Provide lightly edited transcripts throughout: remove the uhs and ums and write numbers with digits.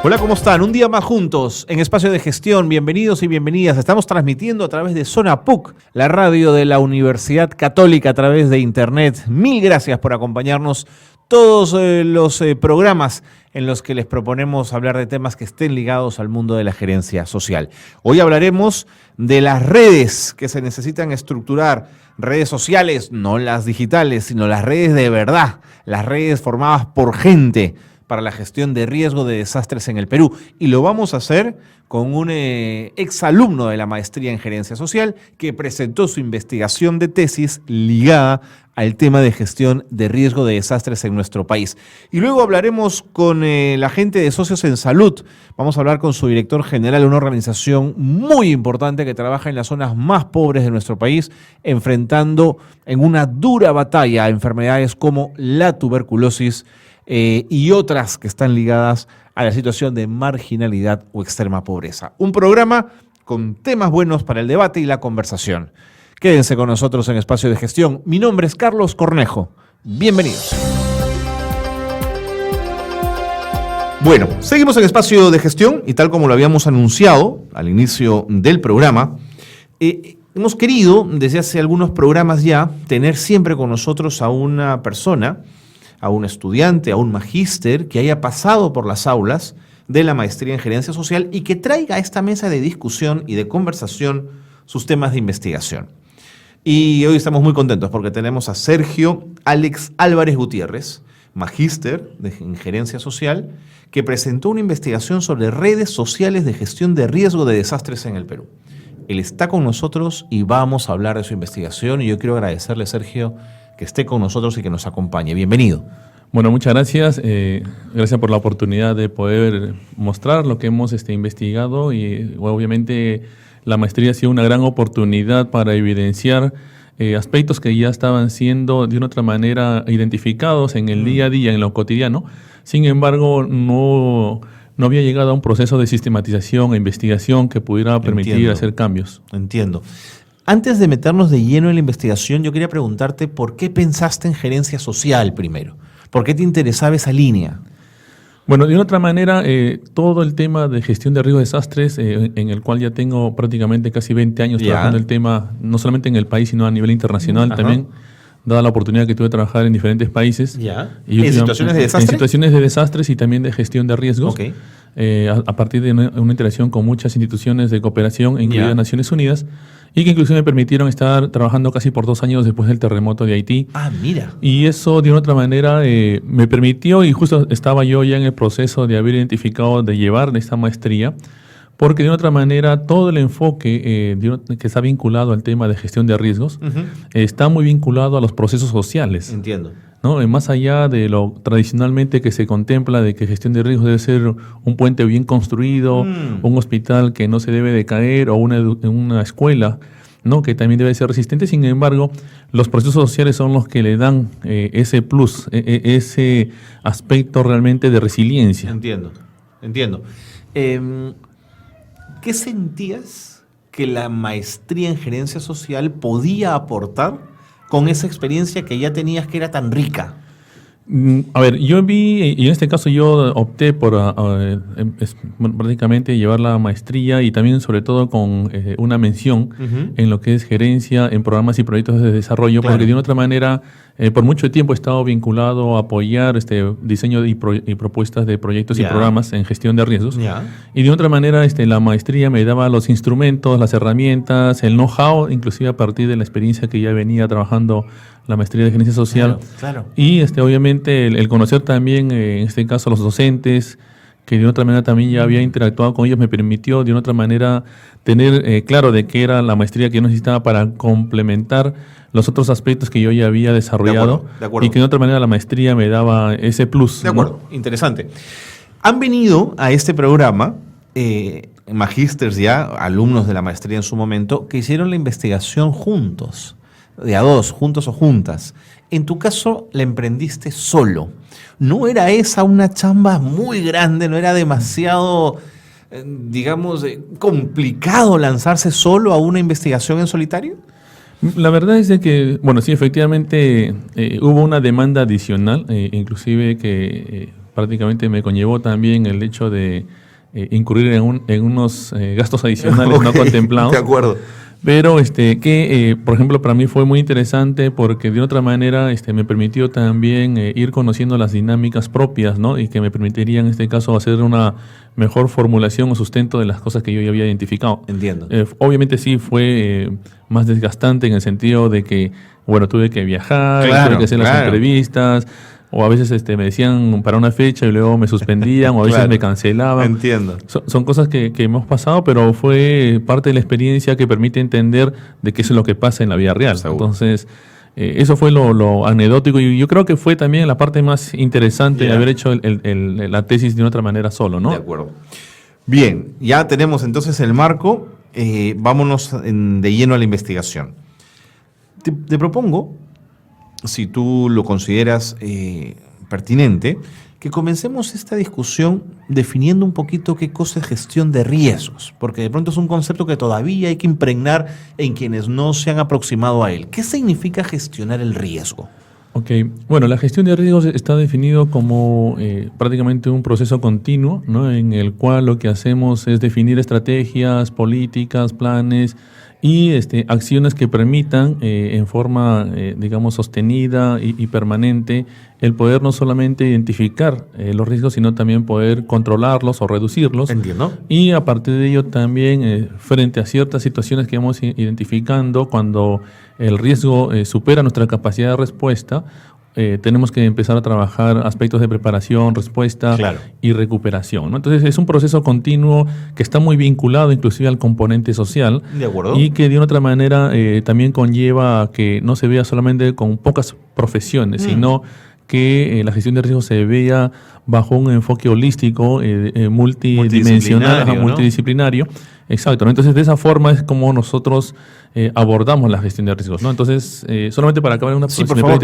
Hola, ¿cómo están? Un día más juntos en Espacio de Gestión. Bienvenidos y bienvenidas. Estamos transmitiendo a través de Zona PUC, la radio de la Universidad Católica a través de Internet. Mil gracias por acompañarnos todos los programas en los que les proponemos hablar de temas que estén ligados al mundo de la gerencia social. Hoy hablaremos de las redes que se necesitan estructurar, redes sociales, no las digitales, sino las redes de verdad, las redes formadas por gente para la gestión de riesgo de desastres en el Perú. Y lo vamos a hacer con un exalumno de la maestría en gerencia social que presentó su investigación de tesis ligada al tema de gestión de riesgo de desastres en nuestro país. Y luego hablaremos con la gente de Socios en Salud. Vamos a hablar con su director general de una organización muy importante que trabaja en las zonas más pobres de nuestro país, enfrentando en una dura batalla a enfermedades como la tuberculosis y otras que están ligadas a la situación de marginalidad o extrema pobreza. Un programa con temas buenos para el debate y la conversación. Quédense con nosotros en Espacio de Gestión. Mi nombre es Carlos Cornejo. Bienvenidos. Bueno, seguimos en Espacio de Gestión y tal como lo habíamos anunciado al inicio del programa, hemos querido, desde hace algunos programas ya, tener siempre con nosotros a una persona, a un estudiante, a un magíster que haya pasado por las aulas de la maestría en gerencia social y que traiga a esta mesa de discusión y de conversación sus temas de investigación. Y hoy estamos muy contentos porque tenemos a Sergio Alex Álvarez Gutiérrez, magíster en gerencia social, que presentó una investigación sobre redes sociales de gestión de riesgo de desastres en el Perú. Él está con nosotros y vamos a hablar de su investigación y yo quiero agradecerle, Sergio, que esté con nosotros y que nos acompañe. Bienvenido. Bueno, muchas gracias. Gracias por la oportunidad de poder mostrar lo que hemos investigado y obviamente la maestría ha sido una gran oportunidad para evidenciar aspectos que ya estaban siendo de una otra manera identificados en el día a día, en lo cotidiano. Sin embargo, no había llegado a un proceso de sistematización e investigación que pudiera permitir hacer cambios. Entiendo. Antes de meternos de lleno en la investigación, yo quería preguntarte por qué pensaste en gerencia social primero. ¿Por qué te interesaba esa línea? Bueno, de otra manera, todo el tema de gestión de riesgo de desastres, en el cual ya tengo prácticamente casi 20 años trabajando el tema, no solamente en el país, sino a nivel internacional también, dada la oportunidad que tuve de trabajar en diferentes países. Y ¿en situaciones de desastres? En situaciones de desastres y también de gestión de riesgos. Okay. A partir de una interacción con muchas instituciones de cooperación, incluidas Naciones Unidas, y que incluso me permitieron estar trabajando casi por 2 años después del terremoto de Haití. Ah, mira. Y eso de una otra manera me permitió, y justo estaba yo ya en el proceso de haber identificado, de llevar esta maestría, porque de una otra manera todo el enfoque que está vinculado al tema de gestión de riesgos está muy vinculado a los procesos sociales. Entiendo. ¿No? Más allá de lo tradicionalmente que se contempla de que gestión de riesgos debe ser un puente bien construido, un hospital que no se debe de caer o una escuela, ¿no? Que también debe ser resistente. Sin embargo, los procesos sociales son los que le dan ese plus, ese aspecto realmente de resiliencia. Entiendo. ¿Qué sentías que la maestría en gerencia social podía aportar con esa experiencia que ya tenías que era tan rica? A ver, yo vi, y en este caso yo opté por prácticamente llevar la maestría y también sobre todo con una mención en lo que es gerencia en programas y proyectos de desarrollo, porque de una otra manera por mucho tiempo he estado vinculado a apoyar diseño y propuestas de proyectos y programas en gestión de riesgos. Y de otra manera la maestría me daba los instrumentos, las herramientas, el know-how, inclusive a partir de la experiencia que ya venía trabajando la maestría de gerencia social. Claro. Y obviamente el conocer también, en este caso, a los docentes, que de otra manera también ya había interactuado con ellos, me permitió de una otra manera tener claro de qué era la maestría que yo necesitaba para complementar los otros aspectos que yo ya había desarrollado. De acuerdo. Y que de otra manera la maestría me daba ese plus. De acuerdo, ¿no? Interesante. Han venido a este programa magísters ya, alumnos de la maestría en su momento, que hicieron la investigación juntos, de a dos, juntos o juntas. En tu caso, la emprendiste solo. ¿No era esa una chamba muy grande? ¿No era demasiado, complicado lanzarse solo a una investigación en solitario? La verdad es de que, bueno, sí, efectivamente hubo una demanda adicional, inclusive que prácticamente me conllevó también el hecho de incurrir en unos gastos adicionales no contemplados. De acuerdo. Pero por ejemplo, para mí fue muy interesante porque de otra manera me permitió también ir conociendo las dinámicas propias, ¿no? Y que me permitirían en este caso hacer una mejor formulación o sustento de las cosas que yo ya había identificado. Entiendo. Obviamente sí fue más desgastante en el sentido de que, bueno, tuve que viajar, tuve que hacer las entrevistas, o a veces me decían para una fecha y luego me suspendían, o a veces me cancelaban. Entiendo. Son cosas que hemos pasado, pero fue parte de la experiencia que permite entender de qué es lo que pasa en la vida real. Seguro. Entonces, eso fue lo anecdótico, y yo creo que fue también la parte más interesante de haber hecho la tesis de una otra manera solo, ¿no? De acuerdo. Bien, ya tenemos entonces el marco. Vámonos de lleno a la investigación. Te propongo, si tú lo consideras pertinente, que comencemos esta discusión definiendo un poquito qué cosa es gestión de riesgos, porque de pronto es un concepto que todavía hay que impregnar en quienes no se han aproximado a él. ¿Qué significa gestionar el riesgo? Ok, bueno, la gestión de riesgos está definido como prácticamente un proceso continuo, ¿no? En el cual lo que hacemos es definir estrategias, políticas, planes y acciones que permitan en forma, digamos, sostenida y permanente el poder no solamente identificar los riesgos, sino también poder controlarlos o reducirlos. Entiendo. Y a partir de ello también, frente a ciertas situaciones que vamos identificando, cuando el riesgo supera nuestra capacidad de respuesta, tenemos que empezar a trabajar aspectos de preparación, respuesta y recuperación, ¿no? Entonces es un proceso continuo que está muy vinculado inclusive al componente social. De acuerdo. Y que de una otra manera también conlleva a que no se vea solamente con pocas profesiones, sino que la gestión de riesgos se vea bajo un enfoque holístico, multidimensional, ¿no? Multidisciplinario. Exacto, ¿no? Entonces de esa forma es como nosotros abordamos la gestión de riesgos, ¿no? Entonces, solamente para acabar una por favor.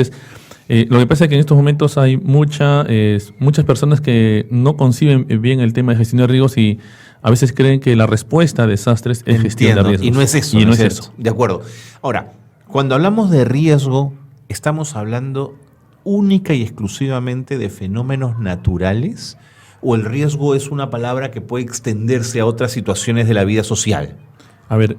Lo que pasa es que en estos momentos hay muchas personas que no conciben bien el tema de gestión de riesgos y a veces creen que la respuesta a desastres es gestión de riesgos. Y no es eso. Y no es eso. De acuerdo. Ahora, cuando hablamos de riesgo, ¿estamos hablando única y exclusivamente de fenómenos naturales? ¿O el riesgo es una palabra que puede extenderse a otras situaciones de la vida social? A ver,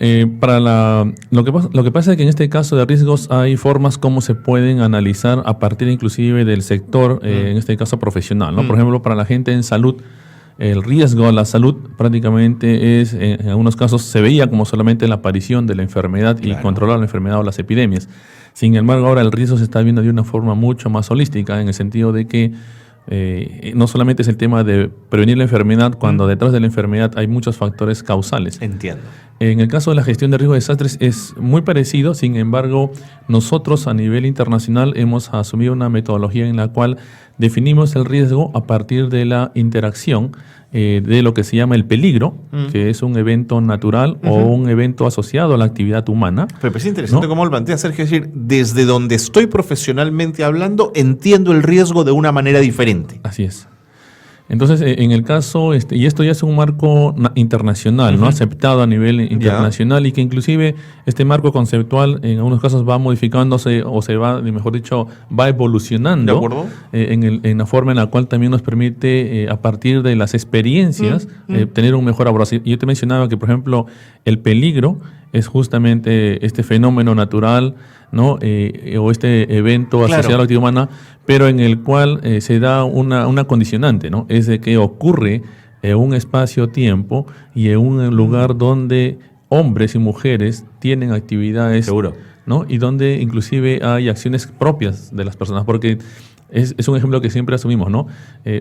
lo que pasa es que en este caso de riesgos hay formas como se pueden analizar a partir inclusive del sector, en este caso profesional, ¿no? Por ejemplo, para la gente en salud, el riesgo a la salud prácticamente es, en algunos casos, se veía como solamente la aparición de la enfermedad y controlar la enfermedad o las epidemias. Sin embargo, ahora el riesgo se está viendo de una forma mucho más holística, en el sentido de que no solamente es el tema de prevenir la enfermedad, cuando detrás de la enfermedad hay muchos factores causales. Entiendo. En el caso de la gestión de riesgo de desastres es muy parecido, sin embargo, nosotros a nivel internacional hemos asumido una metodología en la cual definimos el riesgo a partir de la interacción de lo que se llama el peligro, que es un evento natural o un evento asociado a la actividad humana. Pero es interesante cómo lo plantea Sergio, es decir, desde donde estoy profesionalmente hablando, entiendo el riesgo de una manera diferente. Así es. Entonces, en el caso, y esto ya es un marco internacional, ¿no? Aceptado a nivel internacional, y que inclusive este marco conceptual en algunos casos va modificándose o se va, mejor dicho, va evolucionando. ¿De acuerdo? En la forma en la cual también nos permite, a partir de las experiencias, tener un mejor abordaje. Yo te mencionaba que, por ejemplo, el peligro es justamente este fenómeno natural, ¿no? O este evento asociado a la actividad humana, pero en el cual se da una condicionante, ¿no? Es de que ocurre en un espacio-tiempo y en un lugar donde hombres y mujeres tienen actividades, ¿no? Y donde inclusive hay acciones propias de las personas, porque es un ejemplo que siempre asumimos, ¿no?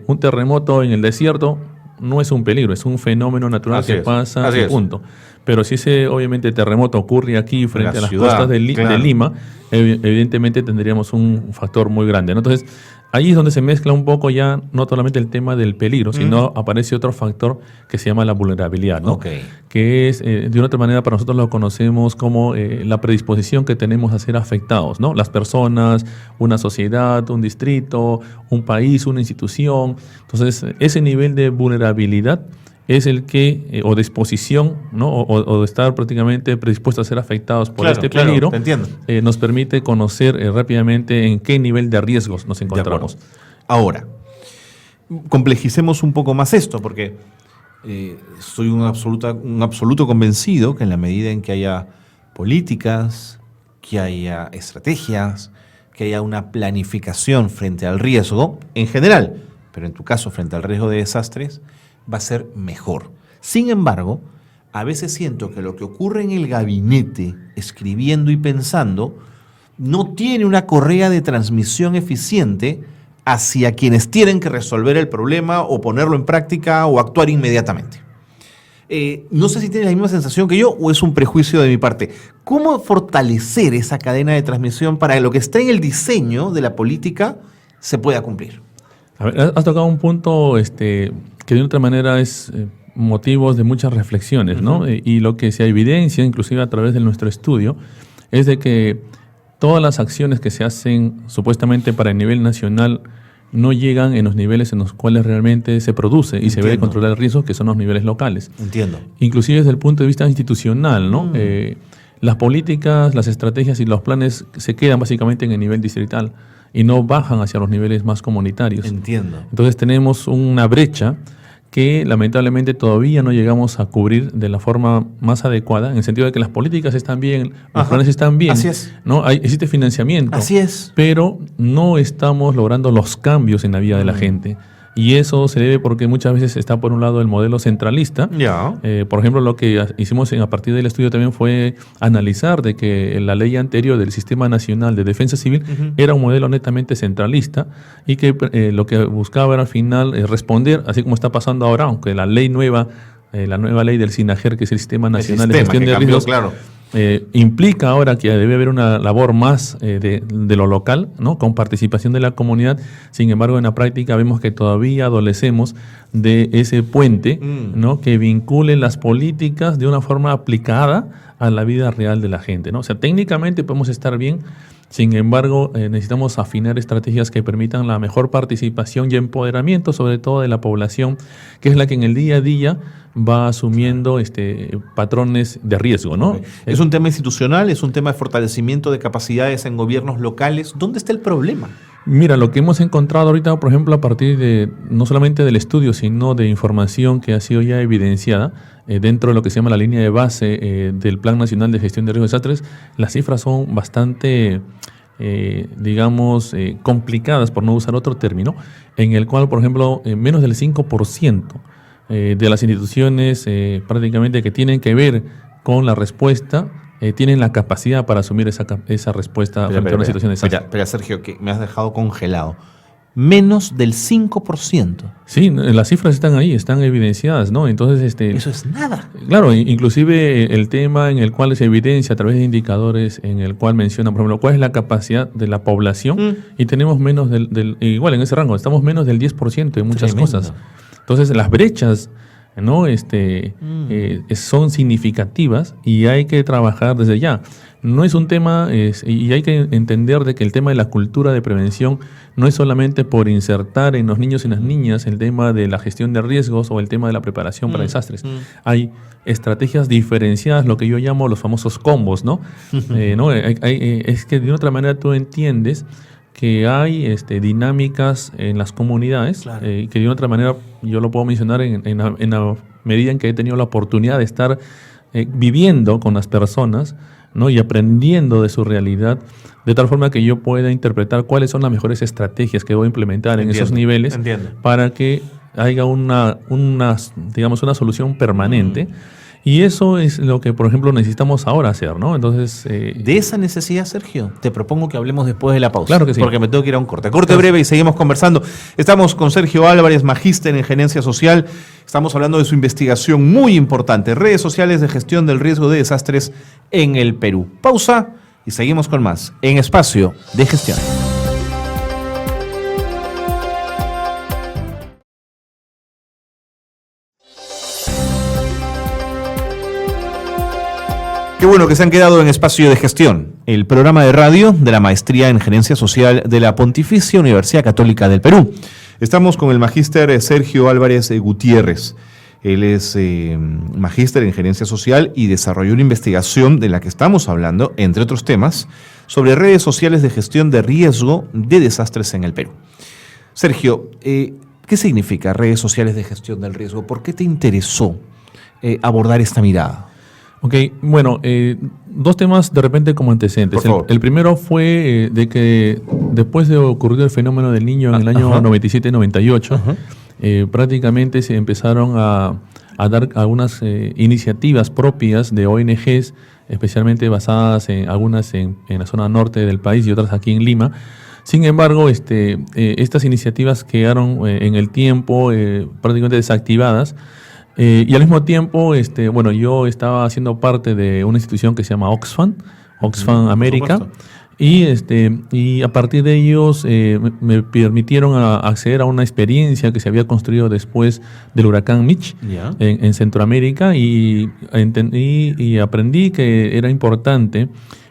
Un terremoto en el desierto no es un peligro, es un fenómeno natural que pasa, punto. Pero si ese, obviamente, terremoto ocurre aquí frente a las costas de Lima, evidentemente tendríamos un factor muy grande, ¿no? Entonces, ahí es donde se mezcla un poco ya no solamente el tema del peligro, sino aparece otro factor que se llama la vulnerabilidad, ¿no? Que es, de una otra manera, para nosotros lo conocemos como la predisposición que tenemos a ser afectados, ¿no? Las personas, una sociedad, un distrito, un país, una institución. Entonces, ese nivel de vulnerabilidad es el que, o disposición, ¿no? O de estar prácticamente predispuestos a ser afectados por este peligro, nos permite conocer rápidamente en qué nivel de riesgos nos encontramos. Ahora, complejicemos un poco más esto, porque soy un absoluto convencido que en la medida en que haya políticas, que haya estrategias, que haya una planificación frente al riesgo, en general, pero en tu caso frente al riesgo de desastres, va a ser mejor. Sin embargo, a veces siento que lo que ocurre en el gabinete, escribiendo y pensando, no tiene una correa de transmisión eficiente hacia quienes tienen que resolver el problema o ponerlo en práctica o actuar inmediatamente. No sé si tienes la misma sensación que yo o es un prejuicio de mi parte. ¿Cómo fortalecer esa cadena de transmisión para que lo que está en el diseño de la política se pueda cumplir? A ver, has tocado un punto que de otra manera es motivos de muchas reflexiones, ¿no? Y lo que se evidencia, inclusive a través de nuestro estudio, es de que todas las acciones que se hacen supuestamente para el nivel nacional no llegan en los niveles en los cuales realmente se produce y se ve de controlar el riesgo, que son los niveles locales. Entiendo. Inclusive desde el punto de vista institucional, ¿no? Las políticas, las estrategias y los planes se quedan básicamente en el nivel distrital y no bajan hacia los niveles más comunitarios. Entiendo. Entonces tenemos una brecha que lamentablemente todavía no llegamos a cubrir de la forma más adecuada, en el sentido de que las políticas están bien, los planes están bien, así es. ¿no? Existe financiamiento, así es, pero no estamos logrando los cambios en la vida de la gente. Y eso se debe porque muchas veces está por un lado el modelo centralista. Por ejemplo, lo que hicimos a partir del estudio también fue analizar de que la ley anterior del Sistema Nacional de Defensa Civil era un modelo netamente centralista y que lo que buscaba era al final responder, así como está pasando ahora, aunque la ley nueva, la nueva ley del SINAGER, que es el Sistema Nacional de Gestión de Riesgos, claro. Implica ahora que debe haber una labor más de lo local, ¿no? Con participación de la comunidad. Sin embargo, en la práctica vemos que todavía adolecemos de ese puente, ¿no? Que vincule las políticas de una forma aplicada a la vida real de la gente, ¿no? O sea, técnicamente podemos estar bien. Sin embargo, necesitamos afinar estrategias que permitan la mejor participación y empoderamiento, sobre todo de la población, que es la que en el día a día va asumiendo patrones de riesgo, ¿no? ¿Es un tema institucional? ¿Es un tema de fortalecimiento de capacidades en gobiernos locales? ¿Dónde está el problema? Mira, lo que hemos encontrado ahorita, por ejemplo, a partir de no solamente del estudio, sino de información que ha sido ya evidenciada dentro de lo que se llama la línea de base del Plan Nacional de Gestión de Riesgos de Desastres, las cifras son bastante, complicadas, por no usar otro término, en el cual, por ejemplo, menos del 5% de las instituciones prácticamente que tienen que ver con la respuesta tienen la capacidad para asumir esa respuesta frente a una situación de desastre. Espera, Sergio, que me has dejado congelado. Menos del 5%. Sí, las cifras están ahí, están evidenciadas, ¿no? Entonces, eso es nada. Claro, inclusive el tema en el cual se evidencia a través de indicadores, en el cual menciona, por ejemplo, cuál es la capacidad de la población, y tenemos menos igual en ese rango, estamos menos del 10% en muchas cosas. Entonces, las brechas, ¿no? Son significativas y hay que trabajar desde ya. No es un tema, y hay que entender de que el tema de la cultura de prevención no es solamente por insertar en los niños y las niñas el tema de la gestión de riesgos o el tema de la preparación para desastres. Hay estrategias diferenciadas, lo que yo llamo los famosos combos, ¿no? Es que de otra manera tú entiendes que hay dinámicas en las comunidades, claro, que de otra manera yo lo puedo mencionar en la medida en que he tenido la oportunidad de estar viviendo con las personas, ¿no? Y aprendiendo de su realidad, de tal forma que yo pueda interpretar cuáles son las mejores estrategias que voy a implementar en esos niveles para que haya una solución permanente. Y eso es lo que, por ejemplo, necesitamos ahora hacer, ¿no? Entonces, de esa necesidad, Sergio, te propongo que hablemos después de la pausa. Claro que sí. Porque me tengo que ir a un corte. Corte breve y seguimos conversando. Estamos con Sergio Álvarez, magíster en gerencia social. Estamos hablando de su investigación muy importante, redes sociales de gestión del riesgo de desastres en el Perú. Pausa y seguimos con más en Espacio de Gestión. Qué bueno que se han quedado en Espacio de Gestión, el programa de radio de la Maestría en Gerencia Social de la Pontificia Universidad Católica del Perú. Estamos con el magíster Sergio Álvarez Gutiérrez. Él es magíster en Gerencia Social y desarrolló una investigación de la que estamos hablando, entre otros temas, sobre redes sociales de gestión de riesgo de desastres en el Perú. Sergio, ¿qué ¿Qué significa redes sociales de gestión del riesgo? ¿Por qué te interesó abordar esta mirada? Ok, bueno, dos temas de repente como antecedentes. El primero fue de que después de ocurrir el fenómeno del Niño en el año 97-98, prácticamente se empezaron a dar algunas iniciativas propias de ONGs, especialmente basadas en algunas en la zona norte del país y otras aquí en Lima. Sin embargo, estas iniciativas quedaron en el tiempo prácticamente desactivadas. Y al mismo tiempo, bueno, yo estaba haciendo parte de una institución que se llama Oxfam América, y a partir de ellos me permitieron acceder a una experiencia que se había construido después del huracán Mitch en Centroamérica, y aprendí que era importante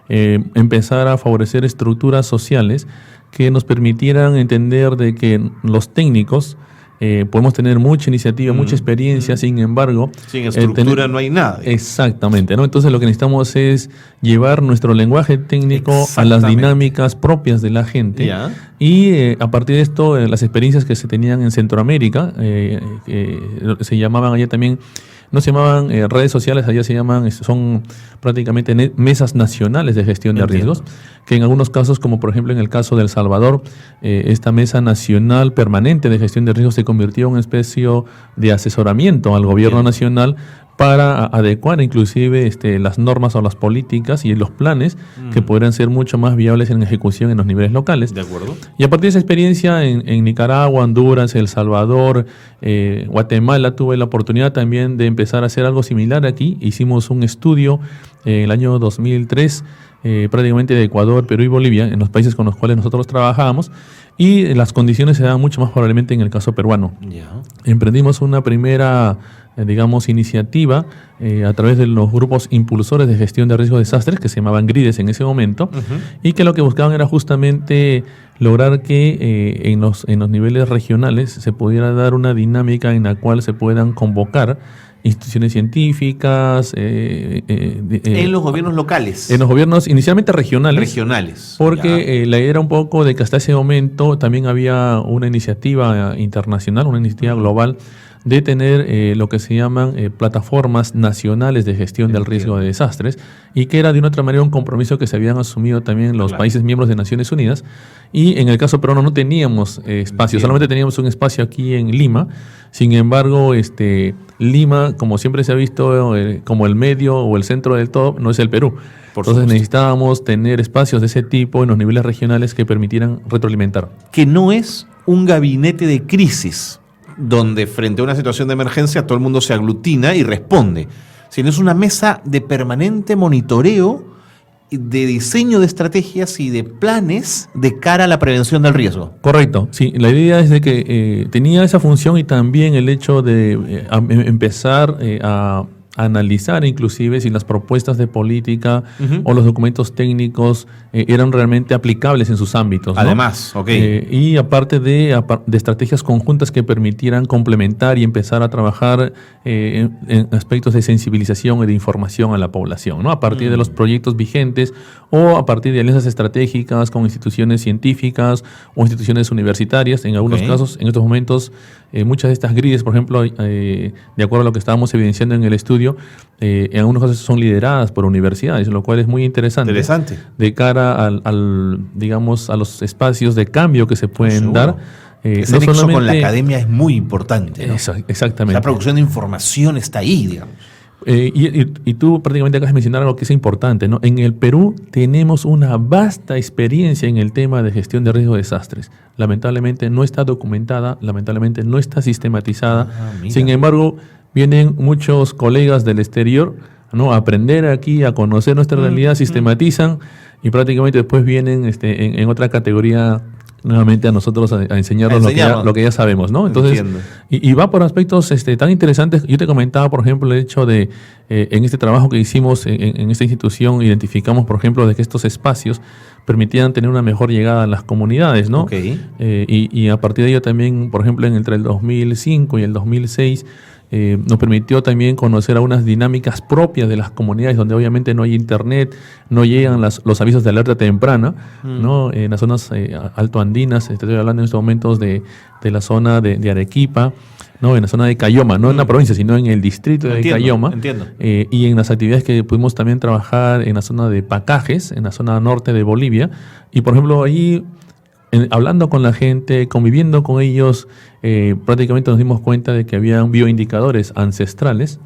empezar a favorecer estructuras sociales que nos permitieran entender de que los técnicos podemos tener mucha iniciativa, mucha experiencia, sin embargo... Sin estructura no hay nada. Exactamente, ¿no? Entonces lo que necesitamos es llevar nuestro lenguaje técnico a las dinámicas propias de la gente. Y a partir de esto, las experiencias que se tenían en Centroamérica, se llamaban allá también... No se llamaban redes sociales, allá se llaman, son prácticamente mesas nacionales de gestión de riesgos, que en algunos casos, como por ejemplo en el caso de El Salvador, esta mesa nacional permanente de gestión de riesgos se convirtió en una especie de asesoramiento al gobierno nacional para adecuar inclusive las normas o las políticas y los planes que podrían ser mucho más viables en ejecución en los niveles locales. De acuerdo. Y a partir de esa experiencia en Nicaragua, Honduras, El Salvador, Guatemala, tuve la oportunidad también de empezar a hacer algo similar aquí. Hicimos un estudio en el año 2003, prácticamente de Ecuador, Perú y Bolivia, en los países con los cuales nosotros trabajábamos, y las condiciones se daban mucho más probablemente en el caso peruano. Emprendimos una primera iniciativa a través de los grupos impulsores de gestión de riesgos de desastres, que se llamaban GRIDES en ese momento, y que lo que buscaban era justamente lograr que en los niveles regionales se pudiera dar una dinámica en la cual se puedan convocar instituciones científicas. En los gobiernos locales. En los gobiernos inicialmente regionales. Porque la idea era un poco de que hasta ese momento también había una iniciativa internacional, una iniciativa global, de tener lo que se llaman plataformas nacionales de gestión del riesgo de desastres, y que era de una otra manera un compromiso que se habían asumido también los países miembros de Naciones Unidas. Y en el caso peruano no teníamos espacio, solamente teníamos un espacio aquí en Lima. Sin embargo, Lima, como siempre se ha visto como el medio o el centro del todo, no es el Perú. Entonces necesitábamos tener espacios de ese tipo en los niveles regionales que permitieran retroalimentar. Que no es un gabinete de crisis donde frente a una situación de emergencia todo el mundo se aglutina y responde, sino es una mesa de permanente monitoreo, de diseño de estrategias y de planes de cara a la prevención del riesgo. Correcto, sí. La idea es de que tenía esa función, y también el hecho de empezar a analizar inclusive si las propuestas de política o los documentos técnicos eran realmente aplicables en sus ámbitos, ¿no? Además, y aparte de estrategias conjuntas que permitieran complementar y empezar a trabajar en aspectos de sensibilización y de información a la población, ¿no? A partir de los proyectos vigentes o a partir de alianzas estratégicas con instituciones científicas o instituciones universitarias. En algunos casos, en estos momentos, muchas de estas GRIDES, por ejemplo, de acuerdo a lo que estábamos evidenciando en el estudio, en algunos casos son lideradas por universidades, lo cual es muy interesante. De cara a los espacios de cambio que se pueden dar. Ese nexo con la academia es muy importante, ¿no? Exactamente. La producción de información está ahí, digamos. Y tú prácticamente acabas de mencionar algo que es importante, ¿no? En el Perú tenemos una vasta experiencia en el tema de gestión de riesgo de desastres. Lamentablemente no está documentada, lamentablemente no está sistematizada. Sin embargo, vienen muchos colegas del exterior, ¿no?, a aprender aquí, a conocer nuestra realidad, sistematizan, y prácticamente después vienen en otra categoría nuevamente a nosotros a enseñarnos lo que ya sabemos, ¿no? Entonces, y va por aspectos tan interesantes. Yo te comentaba, por ejemplo, el hecho de, en este trabajo que hicimos en esta institución, identificamos, por ejemplo, de que estos espacios permitían tener una mejor llegada a las comunidades, ¿no? Y a partir de ello también, por ejemplo, entre el 2005 y el 2006, nos permitió también conocer algunas dinámicas propias de las comunidades donde obviamente no hay internet, no llegan los avisos de alerta temprana, ¿no? En las zonas altoandinas, estoy hablando en estos momentos de la zona de Arequipa, ¿no? En la zona de Cayoma, no en la provincia, sino en el distrito de Cayoma. Entiendo. Y en las actividades que pudimos también trabajar en la zona de Pacajes, en la zona norte de Bolivia. Y por ejemplo, ahí, hablando con la gente, conviviendo con ellos, prácticamente nos dimos cuenta de que había bioindicadores ancestrales,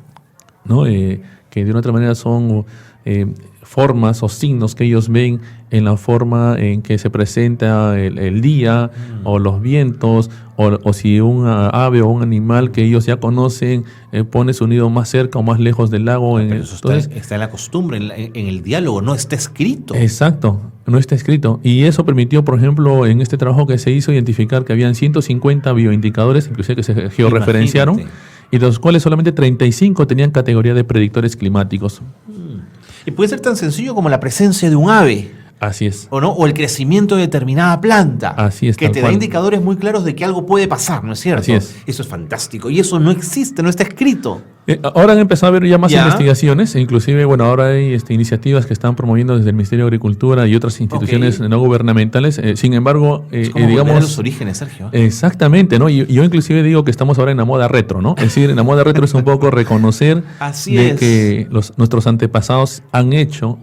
¿no? Que de una otra manera son formas o signos que ellos ven en la forma en que se presenta el día o los vientos o si un ave o un animal que ellos ya conocen pone su nido más cerca o más lejos del lago. Pero eso está en la costumbre, en el diálogo, no está escrito. Exacto, no está escrito. Y eso permitió, por ejemplo, en este trabajo que se hizo, identificar que habían 150 bioindicadores, inclusive que se georreferenciaron, y de los cuales solamente 35 tenían categoría de predictores climáticos. Y puede ser tan sencillo como la presencia de un ave. Así es. ¿O no? O el crecimiento de determinada planta. Así es. Que te da indicadores muy claros de que algo puede pasar, ¿no es cierto? Así es. Eso es fantástico. Y eso no existe, no está escrito. Ahora han empezado a haber ya más investigaciones, inclusive, bueno, ahora hay iniciativas que están promoviendo desde el Ministerio de Agricultura y otras instituciones no gubernamentales. Sin embargo, es como digamos, los orígenes, Sergio. Exactamente, ¿no? Y yo inclusive digo que estamos ahora en la moda retro, ¿no? Es decir, en la moda retro es un poco reconocer que nuestros antepasados han hecho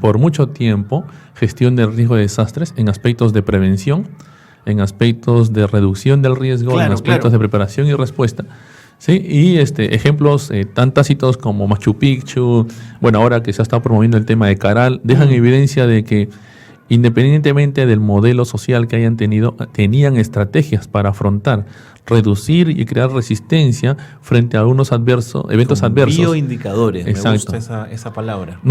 por mucho tiempo gestión de riesgo de desastres en aspectos de prevención, en aspectos de reducción del riesgo, en aspectos de preparación y respuesta. Sí, y ejemplos tan tácitos como Machu Picchu, bueno, ahora que se ha estado promoviendo el tema de Caral, dejan evidencia de que independientemente del modelo social que hayan tenido, tenían estrategias para afrontar, reducir y crear resistencia frente a algunos eventos adversos. Bioindicadores, exacto. Me gusta esa palabra.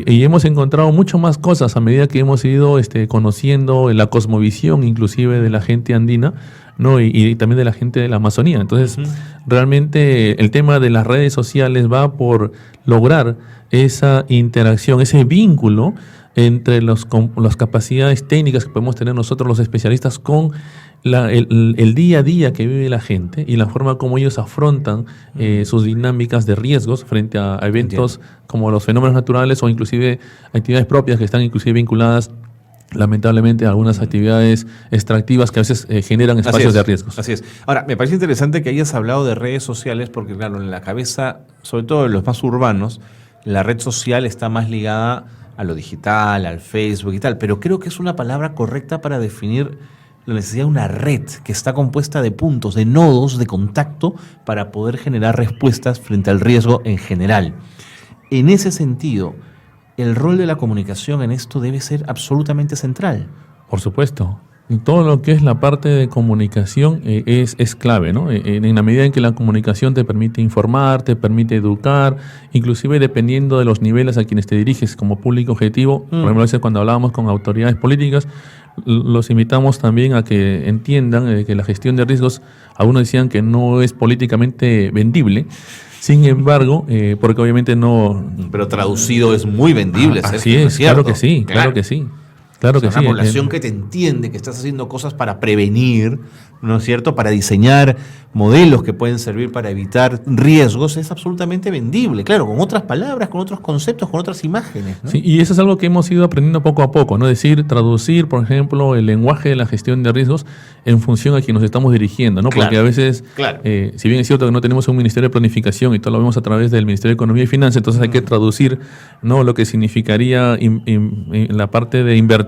Y hemos encontrado mucho más cosas a medida que hemos ido conociendo la cosmovisión inclusive de la gente andina, ¿no? Y también de la gente de la Amazonía. Entonces, realmente el tema de las redes sociales va por lograr esa interacción, ese vínculo entre las capacidades técnicas que podemos tener nosotros los especialistas con el día a día que vive la gente y la forma como ellos afrontan sus dinámicas de riesgos frente a eventos como los fenómenos naturales o inclusive actividades propias que están inclusive vinculadas lamentablemente algunas actividades extractivas que a veces generan espacios de riesgos. Así es. Ahora, me parece interesante que hayas hablado de redes sociales porque, claro, en la cabeza, sobre todo en los más urbanos, la red social está más ligada a lo digital, al Facebook y tal, pero creo que es una palabra correcta para definir la necesidad de una red que está compuesta de puntos, de nodos de contacto para poder generar respuestas frente al riesgo en general. En ese sentido, el rol de la comunicación en esto debe ser absolutamente central. Por supuesto. Todo lo que es la parte de comunicación es clave, ¿no? En la medida en que la comunicación te permite informar, te permite educar, inclusive dependiendo de los niveles a quienes te diriges como público objetivo. Por ejemplo, a veces cuando hablábamos con autoridades políticas, los invitamos también a que entiendan que la gestión de riesgos, algunos decían que no es políticamente vendible. Sin embargo, porque obviamente no... Pero traducido es muy vendible. Así es, claro que sí, claro que sí. Claro que sí. Una población que te entiende que estás haciendo cosas para prevenir, ¿no es cierto? Para diseñar modelos que pueden servir para evitar riesgos, es absolutamente vendible. Claro, con otras palabras, con otros conceptos, con otras imágenes, ¿no? Sí, y eso es algo que hemos ido aprendiendo poco a poco, ¿no? Es decir, traducir, por ejemplo, el lenguaje de la gestión de riesgos en función a quien nos estamos dirigiendo, ¿no? Porque a veces, si bien es cierto que no tenemos un Ministerio de Planificación y todo lo vemos a través del Ministerio de Economía y Finanzas, entonces hay que traducir, ¿no? Lo que significaría la parte de invertir,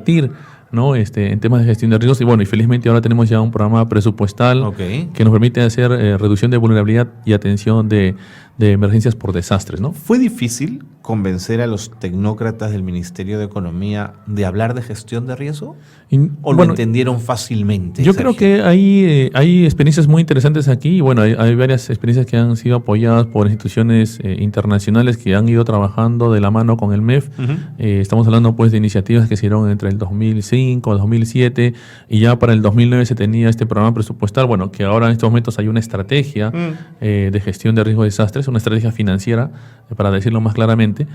¿no? En temas de gestión de riesgos. Y bueno, y felizmente ahora tenemos ya un programa presupuestal que nos permite hacer reducción de vulnerabilidad y atención de emergencias por desastres, ¿no? ¿Fue difícil convencer a los tecnócratas del Ministerio de Economía de hablar de gestión de riesgo? ¿O lo entendieron fácilmente? Yo creo que hay experiencias muy interesantes aquí. Y bueno, hay varias experiencias que han sido apoyadas por instituciones internacionales que han ido trabajando de la mano con el MEF. Estamos hablando pues de iniciativas que se dieron entre el 2005 al 2007 y ya para el 2009 se tenía este programa presupuestal. Bueno, que ahora en estos momentos hay una estrategia de gestión de riesgo de desastres, una estrategia financiera, para decirlo más claramente.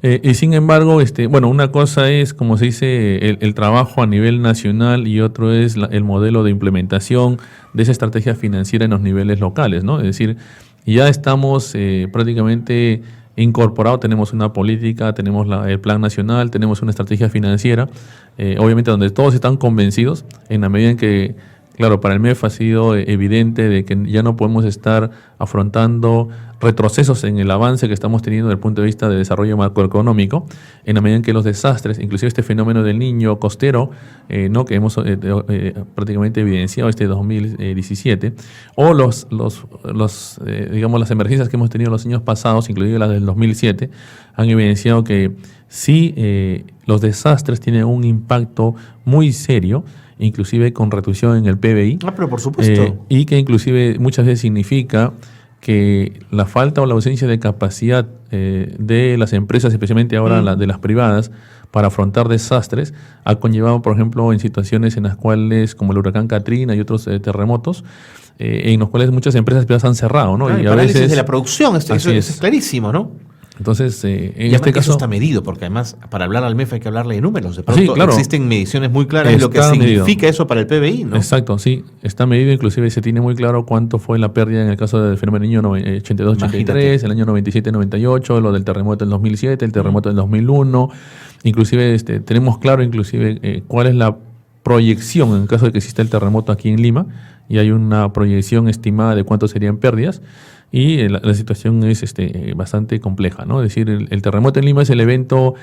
Y sin embargo, bueno, una cosa es, como se dice, el trabajo a nivel nacional y otro es el modelo de implementación de esa estrategia financiera en los niveles locales, ¿no? Es decir, ya estamos prácticamente incorporados, tenemos una política, tenemos el plan nacional, tenemos una estrategia financiera, obviamente donde todos están convencidos en la medida en que, claro, para el MEF ha sido evidente de que ya no podemos estar afrontando retrocesos en el avance que estamos teniendo desde el punto de vista de desarrollo macroeconómico, en la medida en que los desastres, inclusive este fenómeno del niño costero, ¿no? que hemos prácticamente evidenciado este 2017, o digamos, las emergencias que hemos tenido los años pasados, inclusive las del 2007, han evidenciado que sí, los desastres tienen un impacto muy serio, inclusive con reducción en el PBI. Pero por supuesto. Y que inclusive muchas veces significa que la falta o la ausencia de capacidad de las empresas, especialmente ahora de las privadas, para afrontar desastres, ha conllevado, por ejemplo, en situaciones en las cuales, como el huracán Katrina y otros terremotos, en los cuales muchas empresas privadas han cerrado, ¿no? Y a veces de la producción, eso es clarísimo, ¿no? Entonces, en este caso... Eso está medido, porque además, para hablar al MEF hay que hablarle de números. De pronto claro, existen mediciones muy claras de lo que significa eso para el PBI, ¿no? Exacto, sí. Está medido, inclusive se tiene muy claro cuánto fue la pérdida en el caso del fenómeno niño 82-83, el año 97-98, lo del terremoto del 2007, el terremoto del 2001. Inclusive tenemos claro cuál es la proyección en el caso de que exista el terremoto aquí en Lima, y hay una proyección estimada de cuánto serían pérdidas. Y la situación es bastante compleja, ¿no? Es decir, el terremoto en Lima es el evento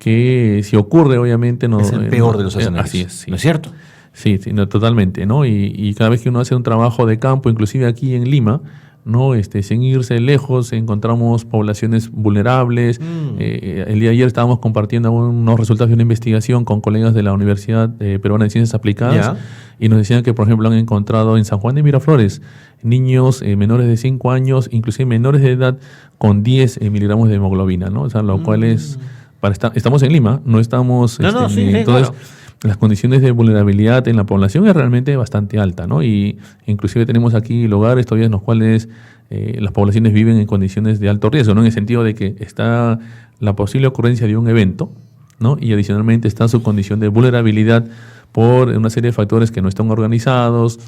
que, si ocurre, obviamente... no es el peor de los escenarios. Así es. Sí. ¿No es cierto? Sí, no, totalmente, ¿no? Y cada vez que uno hace un trabajo de campo, inclusive aquí en Lima, ¿no? Sin irse lejos, encontramos poblaciones vulnerables. El día de ayer estábamos compartiendo unos resultados de una investigación con colegas de la Universidad Peruana de Ciencias Aplicadas, y nos decían que, por ejemplo, han encontrado en San Juan de Miraflores niños menores de 5 años, inclusive menores de edad, con 10 miligramos de hemoglobina, ¿no? O sea, lo cual es... estamos en Lima, no estamos... entonces, claro, las condiciones de vulnerabilidad en la población es realmente bastante alta, ¿no? Y inclusive tenemos aquí lugares todavía en los cuales las poblaciones viven en condiciones de alto riesgo, ¿no? En el sentido de que está la posible ocurrencia de un evento, ¿no? Y adicionalmente está su condición de vulnerabilidad por una serie de factores que no están organizados,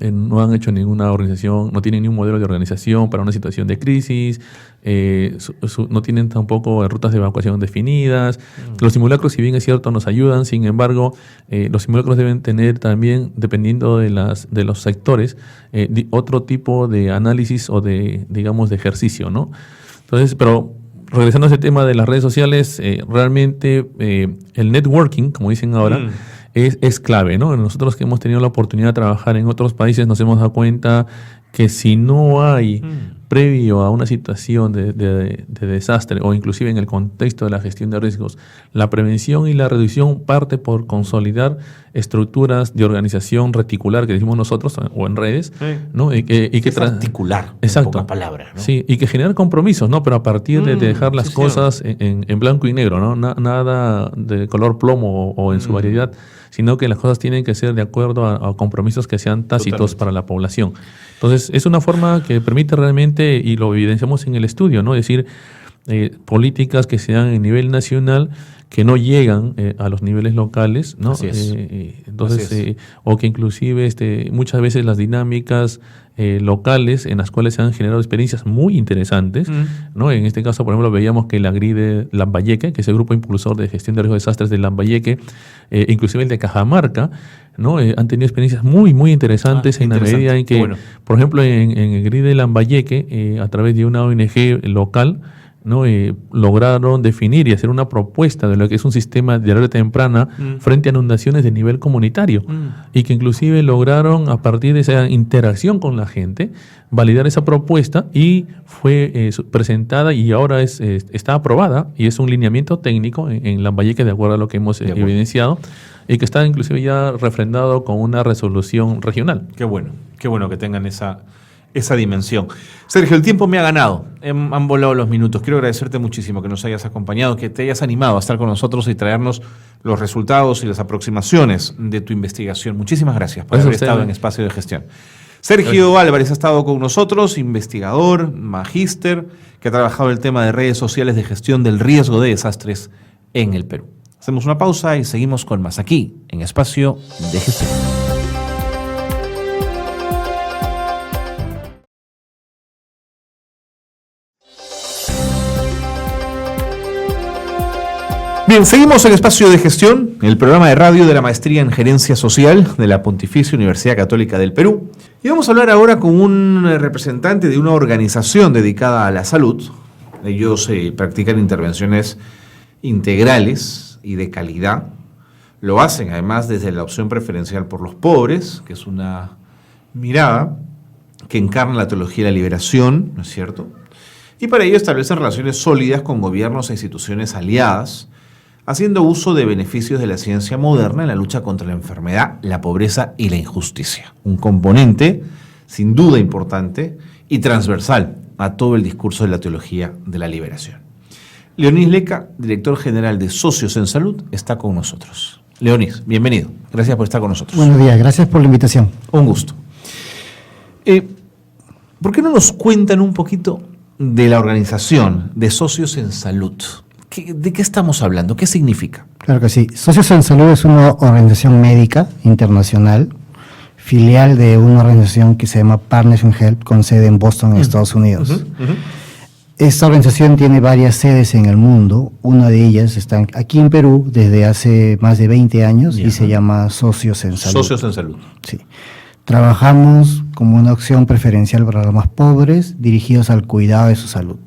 no han hecho ninguna organización, no tienen ningún modelo de organización para una situación de crisis, no tienen tampoco rutas de evacuación definidas. Los simulacros, si bien es cierto, nos ayudan, sin embargo, los simulacros deben tener también, dependiendo de los sectores, otro tipo de análisis o de ejercicio, ¿no? Entonces, pero regresando a ese tema de las redes sociales, realmente el networking, como dicen ahora, es clave, ¿no? Nosotros que hemos tenido la oportunidad de trabajar en otros países nos hemos dado cuenta que si no hay, previo a una situación de desastre o inclusive en el contexto de la gestión de riesgos, la prevención y la reducción parte por consolidar estructuras de organización reticular, que decimos nosotros, o en redes, ¿no? Y que es articular, exacto, en pocas palabras, ¿no? Sí, y que generar compromisos, ¿no? Pero a partir de dejar las cosas en blanco y negro, ¿no? Nada de color plomo o en su variedad, sino que las cosas tienen que ser de acuerdo a compromisos que sean tácitos para la población. Entonces, es una forma que permite realmente, y lo evidenciamos en el estudio, ¿no? Es decir, políticas que se dan a nivel nacional que no llegan a los niveles locales, ¿no? Así es. Entonces, o que inclusive muchas veces las dinámicas locales en las cuales se han generado experiencias muy interesantes, ¿no? En este caso, por ejemplo, veíamos que el AGRI de Lambayeque, que es el grupo impulsor de gestión de riesgo de desastres de Lambayeque, inclusive el de Cajamarca, ¿no? Han tenido experiencias muy, muy interesantes en la medida en que, por ejemplo, en el GRI de Lambayeque, a través de una ONG local, ¿no? Lograron definir y hacer una propuesta de lo que es un sistema de alerta temprana frente a inundaciones de nivel comunitario, y que inclusive lograron, a partir de esa interacción con la gente, validar esa propuesta, y fue presentada y ahora está aprobada, y es un lineamiento técnico en Lambayeque de acuerdo a lo que hemos evidenciado, y que está inclusive ya refrendado con una resolución regional. Qué bueno que tengan esa dimensión. Sergio, el tiempo me ha ganado. Han volado los minutos. Quiero agradecerte muchísimo que nos hayas acompañado, que te hayas animado a estar con nosotros y traernos los resultados y las aproximaciones de tu investigación. Muchísimas gracias por haber estado en Espacio de Gestión. Sergio Álvarez ha estado con nosotros, investigador, magíster, que ha trabajado el tema de redes sociales de gestión del riesgo de desastres en el Perú. Hacemos una pausa y seguimos con más aquí, en Espacio de Gestión. Bien, seguimos en Espacio de Gestión, el programa de radio de la Maestría en Gerencia Social de la Pontificia Universidad Católica del Perú. Y vamos a hablar ahora con un representante de una organización dedicada a la salud. Ellos practican intervenciones integrales y de calidad. Lo hacen además desde la opción preferencial por los pobres, que es una mirada que encarna la teología de la liberación, ¿no es cierto? Y para ello establecen relaciones sólidas con gobiernos e instituciones aliadas, haciendo uso de beneficios de la ciencia moderna en la lucha contra la enfermedad, la pobreza y la injusticia. Un componente, sin duda importante y transversal a todo el discurso de la teología de la liberación. Leonís Leca, director general de Socios en Salud, está con nosotros. Leonís, bienvenido. Gracias por estar con nosotros. Buenos días, gracias por la invitación. Un gusto. ¿Por qué no nos cuentan un poquito de la organización de Socios en Salud? ¿De qué estamos hablando? ¿Qué significa? Claro que sí. Socios en Salud es una organización médica internacional, filial de una organización que se llama Partners in Health, con sede en Boston, en Estados Unidos. Esta organización tiene varias sedes en el mundo. Una de ellas está aquí en Perú desde hace más de 20 años y se llama Socios en Salud. Socios en Salud. Sí. Trabajamos como una opción preferencial para los más pobres, dirigidos al cuidado de su salud.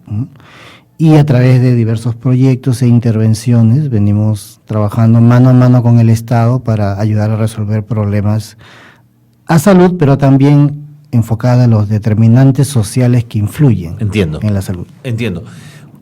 Y a través de diversos proyectos e intervenciones venimos trabajando mano a mano con el Estado para ayudar a resolver problemas a salud, pero también enfocada a los determinantes sociales que influyen en la salud. Entiendo.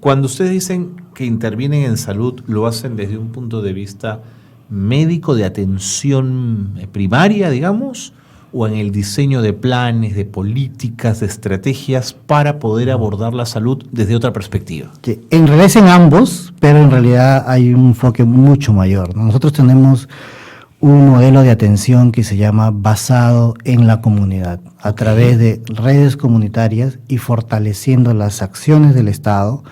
Cuando ustedes dicen que intervienen en salud, ¿lo hacen desde un punto de vista médico, de atención primaria, digamos, o en el diseño de planes, de políticas, de estrategias para poder abordar la salud desde otra perspectiva? Que en realidad es en ambos, pero en realidad hay un enfoque mucho mayor, ¿no? Nosotros tenemos un modelo de atención que se llama basado en la comunidad, a través de redes comunitarias y fortaleciendo las acciones del Estado,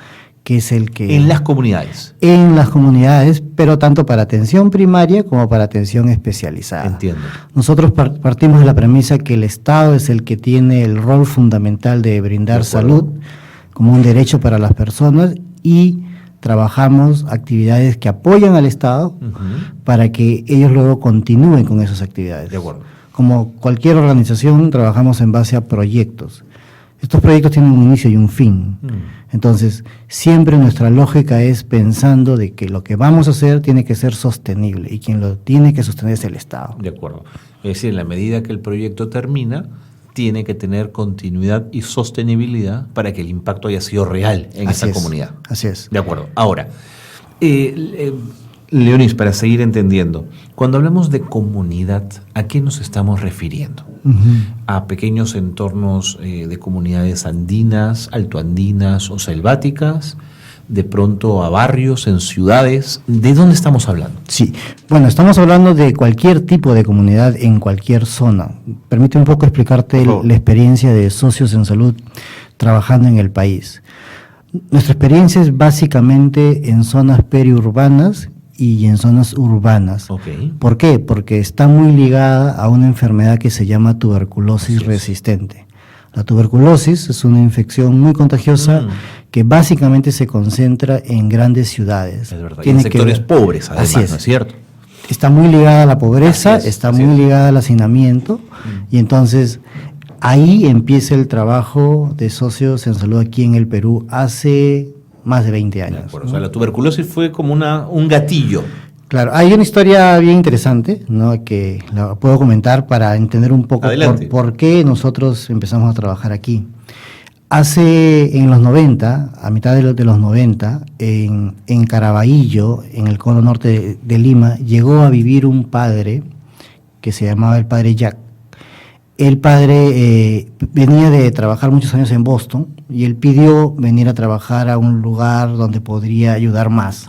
que es el que... En las comunidades. En las comunidades, pero tanto para atención primaria como para atención especializada. Entiendo. Nosotros partimos de la premisa que el Estado es el que tiene el rol fundamental de brindar salud como un derecho para las personas y trabajamos actividades que apoyan al Estado para que ellos luego continúen con esas actividades. De acuerdo. Como cualquier organización, trabajamos en base a proyectos. Estos proyectos tienen un inicio y un fin. Entonces, siempre nuestra lógica es pensando de que lo que vamos a hacer tiene que ser sostenible y quien lo tiene que sostener es el Estado. De acuerdo. Es decir, en la medida que el proyecto termina, tiene que tener continuidad y sostenibilidad para que el impacto haya sido real en esa comunidad. Así es. De acuerdo. Ahora, Leonís, para seguir entendiendo, cuando hablamos de comunidad, ¿a qué nos estamos refiriendo? ¿A pequeños entornos de comunidades andinas, altoandinas o selváticas? ¿De pronto a barrios, en ciudades? ¿De dónde estamos hablando? Sí, bueno, estamos hablando de cualquier tipo de comunidad en cualquier zona. Permite un poco explicarte la experiencia de Socios en Salud trabajando en el país. Nuestra experiencia es básicamente en zonas periurbanas y en zonas urbanas. ¿Por qué? Porque está muy ligada a una enfermedad que se llama tuberculosis resistente. La tuberculosis es una infección muy contagiosa que básicamente se concentra en grandes ciudades. Es verdad. Tiene en sectores pobres, además, ¿no es cierto? Está muy ligada a la pobreza, está muy ligada al hacinamiento, y entonces ahí empieza el trabajo de Socios en Salud aquí en el Perú hace más de 20 años. O sea, la tuberculosis fue como un gatillo. Claro, hay una historia bien interesante, ¿no?, que la puedo comentar para entender un poco por qué nosotros empezamos a trabajar aquí. En los 90, a mitad de los 90, en Caraballo, en el cono norte de Lima, llegó a vivir un padre que se llamaba el padre Jack. El padre venía de trabajar muchos años en Boston y él pidió venir a trabajar a un lugar donde podría ayudar más.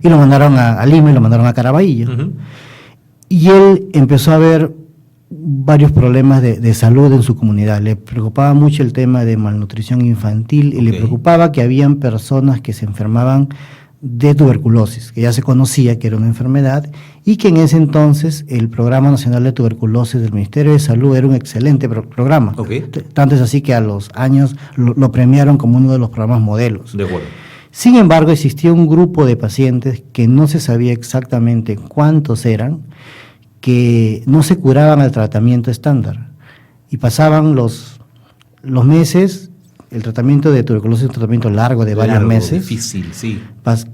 Y lo mandaron a Lima y lo mandaron a Caraballo. Y él empezó a ver varios problemas de salud en su comunidad. Le preocupaba mucho el tema de malnutrición infantil y le preocupaba que habían personas que se enfermaban de tuberculosis, que ya se conocía que era una enfermedad y que en ese entonces el Programa Nacional de Tuberculosis del Ministerio de Salud era un excelente programa. Tanto es así que a los años lo premiaron como uno de los programas modelos. De acuerdo. Sin embargo, existía un grupo de pacientes que no se sabía exactamente cuántos eran, que no se curaban al tratamiento estándar. Y pasaban los meses, el tratamiento de tuberculosis es un tratamiento largo de varios meses. Difícil, sí.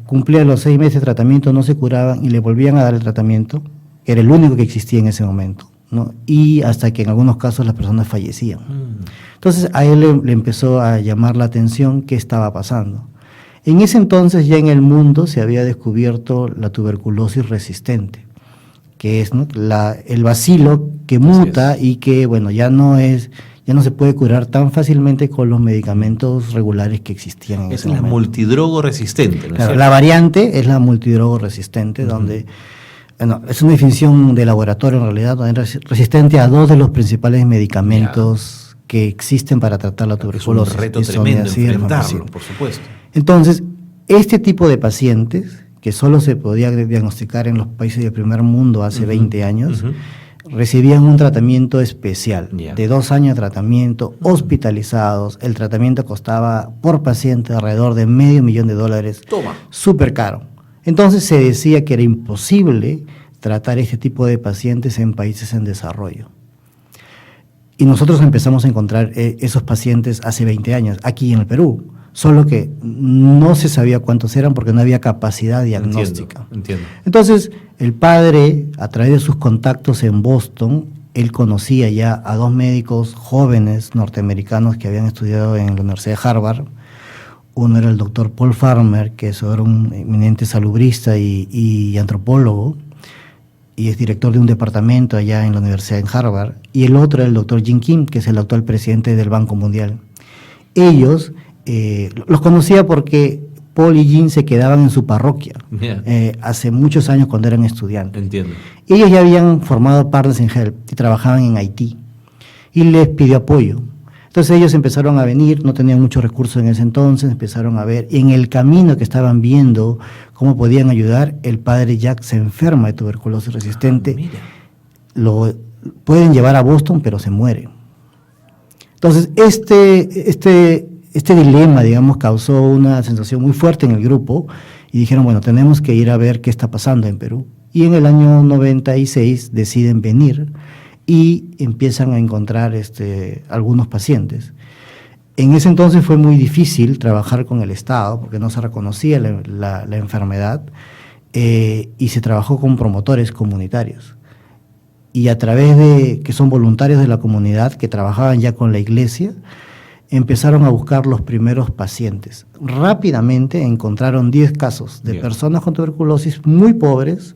Cumplía los 6 meses de tratamiento, no se curaban y le volvían a dar el tratamiento. Era el único que existía en ese momento, ¿no? Y hasta que en algunos casos las personas fallecían. Entonces a él le empezó a llamar la atención qué estaba pasando. En ese entonces ya en el mundo se había descubierto la tuberculosis resistente, que es, ¿no?, el bacilo que muta y que, bueno, ya no se puede curar tan fácilmente con los medicamentos regulares que existían en ese momento. Es la multidrogo resistente, ¿no? Claro, la variante es la multidrogo resistente, donde, bueno, es una definición de laboratorio en realidad, donde es resistente a 2 de los principales medicamentos que existen para tratar la tuberculosis. Es un reto tremendo enfrentarlo, por supuesto. Entonces, este tipo de pacientes, que solo se podía diagnosticar en los países del primer mundo hace 20 años, recibían un tratamiento especial, de 2 años de tratamiento, hospitalizados. El tratamiento costaba por paciente alrededor de $500,000. Toma. Súper caro. Entonces se decía que era imposible tratar este tipo de pacientes en países en desarrollo. Y nosotros empezamos a encontrar esos pacientes hace 20 años, aquí en el Perú. Solo que no se sabía cuántos eran porque no había capacidad diagnóstica. Entiendo. Entonces, el padre, a través de sus contactos en Boston, él conocía ya a 2 médicos jóvenes norteamericanos que habían estudiado en la Universidad de Harvard. Uno era el doctor Paul Farmer, que era un eminente salubrista y antropólogo, y es director de un departamento allá en la Universidad de Harvard. Y el otro era el doctor Jim Kim, que es el actual presidente del Banco Mundial. Ellos los conocía porque Paul y Jim se quedaban en su parroquia hace muchos años cuando eran estudiantes. Entiendo. Ellos ya habían formado Partners in Health y trabajaban en Haití y les pidió apoyo. Entonces ellos empezaron a venir, no tenían muchos recursos en ese entonces, empezaron a ver, y en el camino que estaban viendo cómo podían ayudar, el padre Jack se enferma de tuberculosis resistente. Lo pueden llevar a Boston, pero se muere. Entonces este dilema, digamos, causó una sensación muy fuerte en el grupo y dijeron, bueno, tenemos que ir a ver qué está pasando en Perú. Y en el año 96 deciden venir y empiezan a encontrar algunos pacientes. En ese entonces fue muy difícil trabajar con el Estado porque no se reconocía la enfermedad y se trabajó con promotores comunitarios. Y a través de, que son voluntarios de la comunidad que trabajaban ya con la iglesia, empezaron a buscar los primeros pacientes. Rápidamente encontraron 10 casos de personas con tuberculosis muy pobres,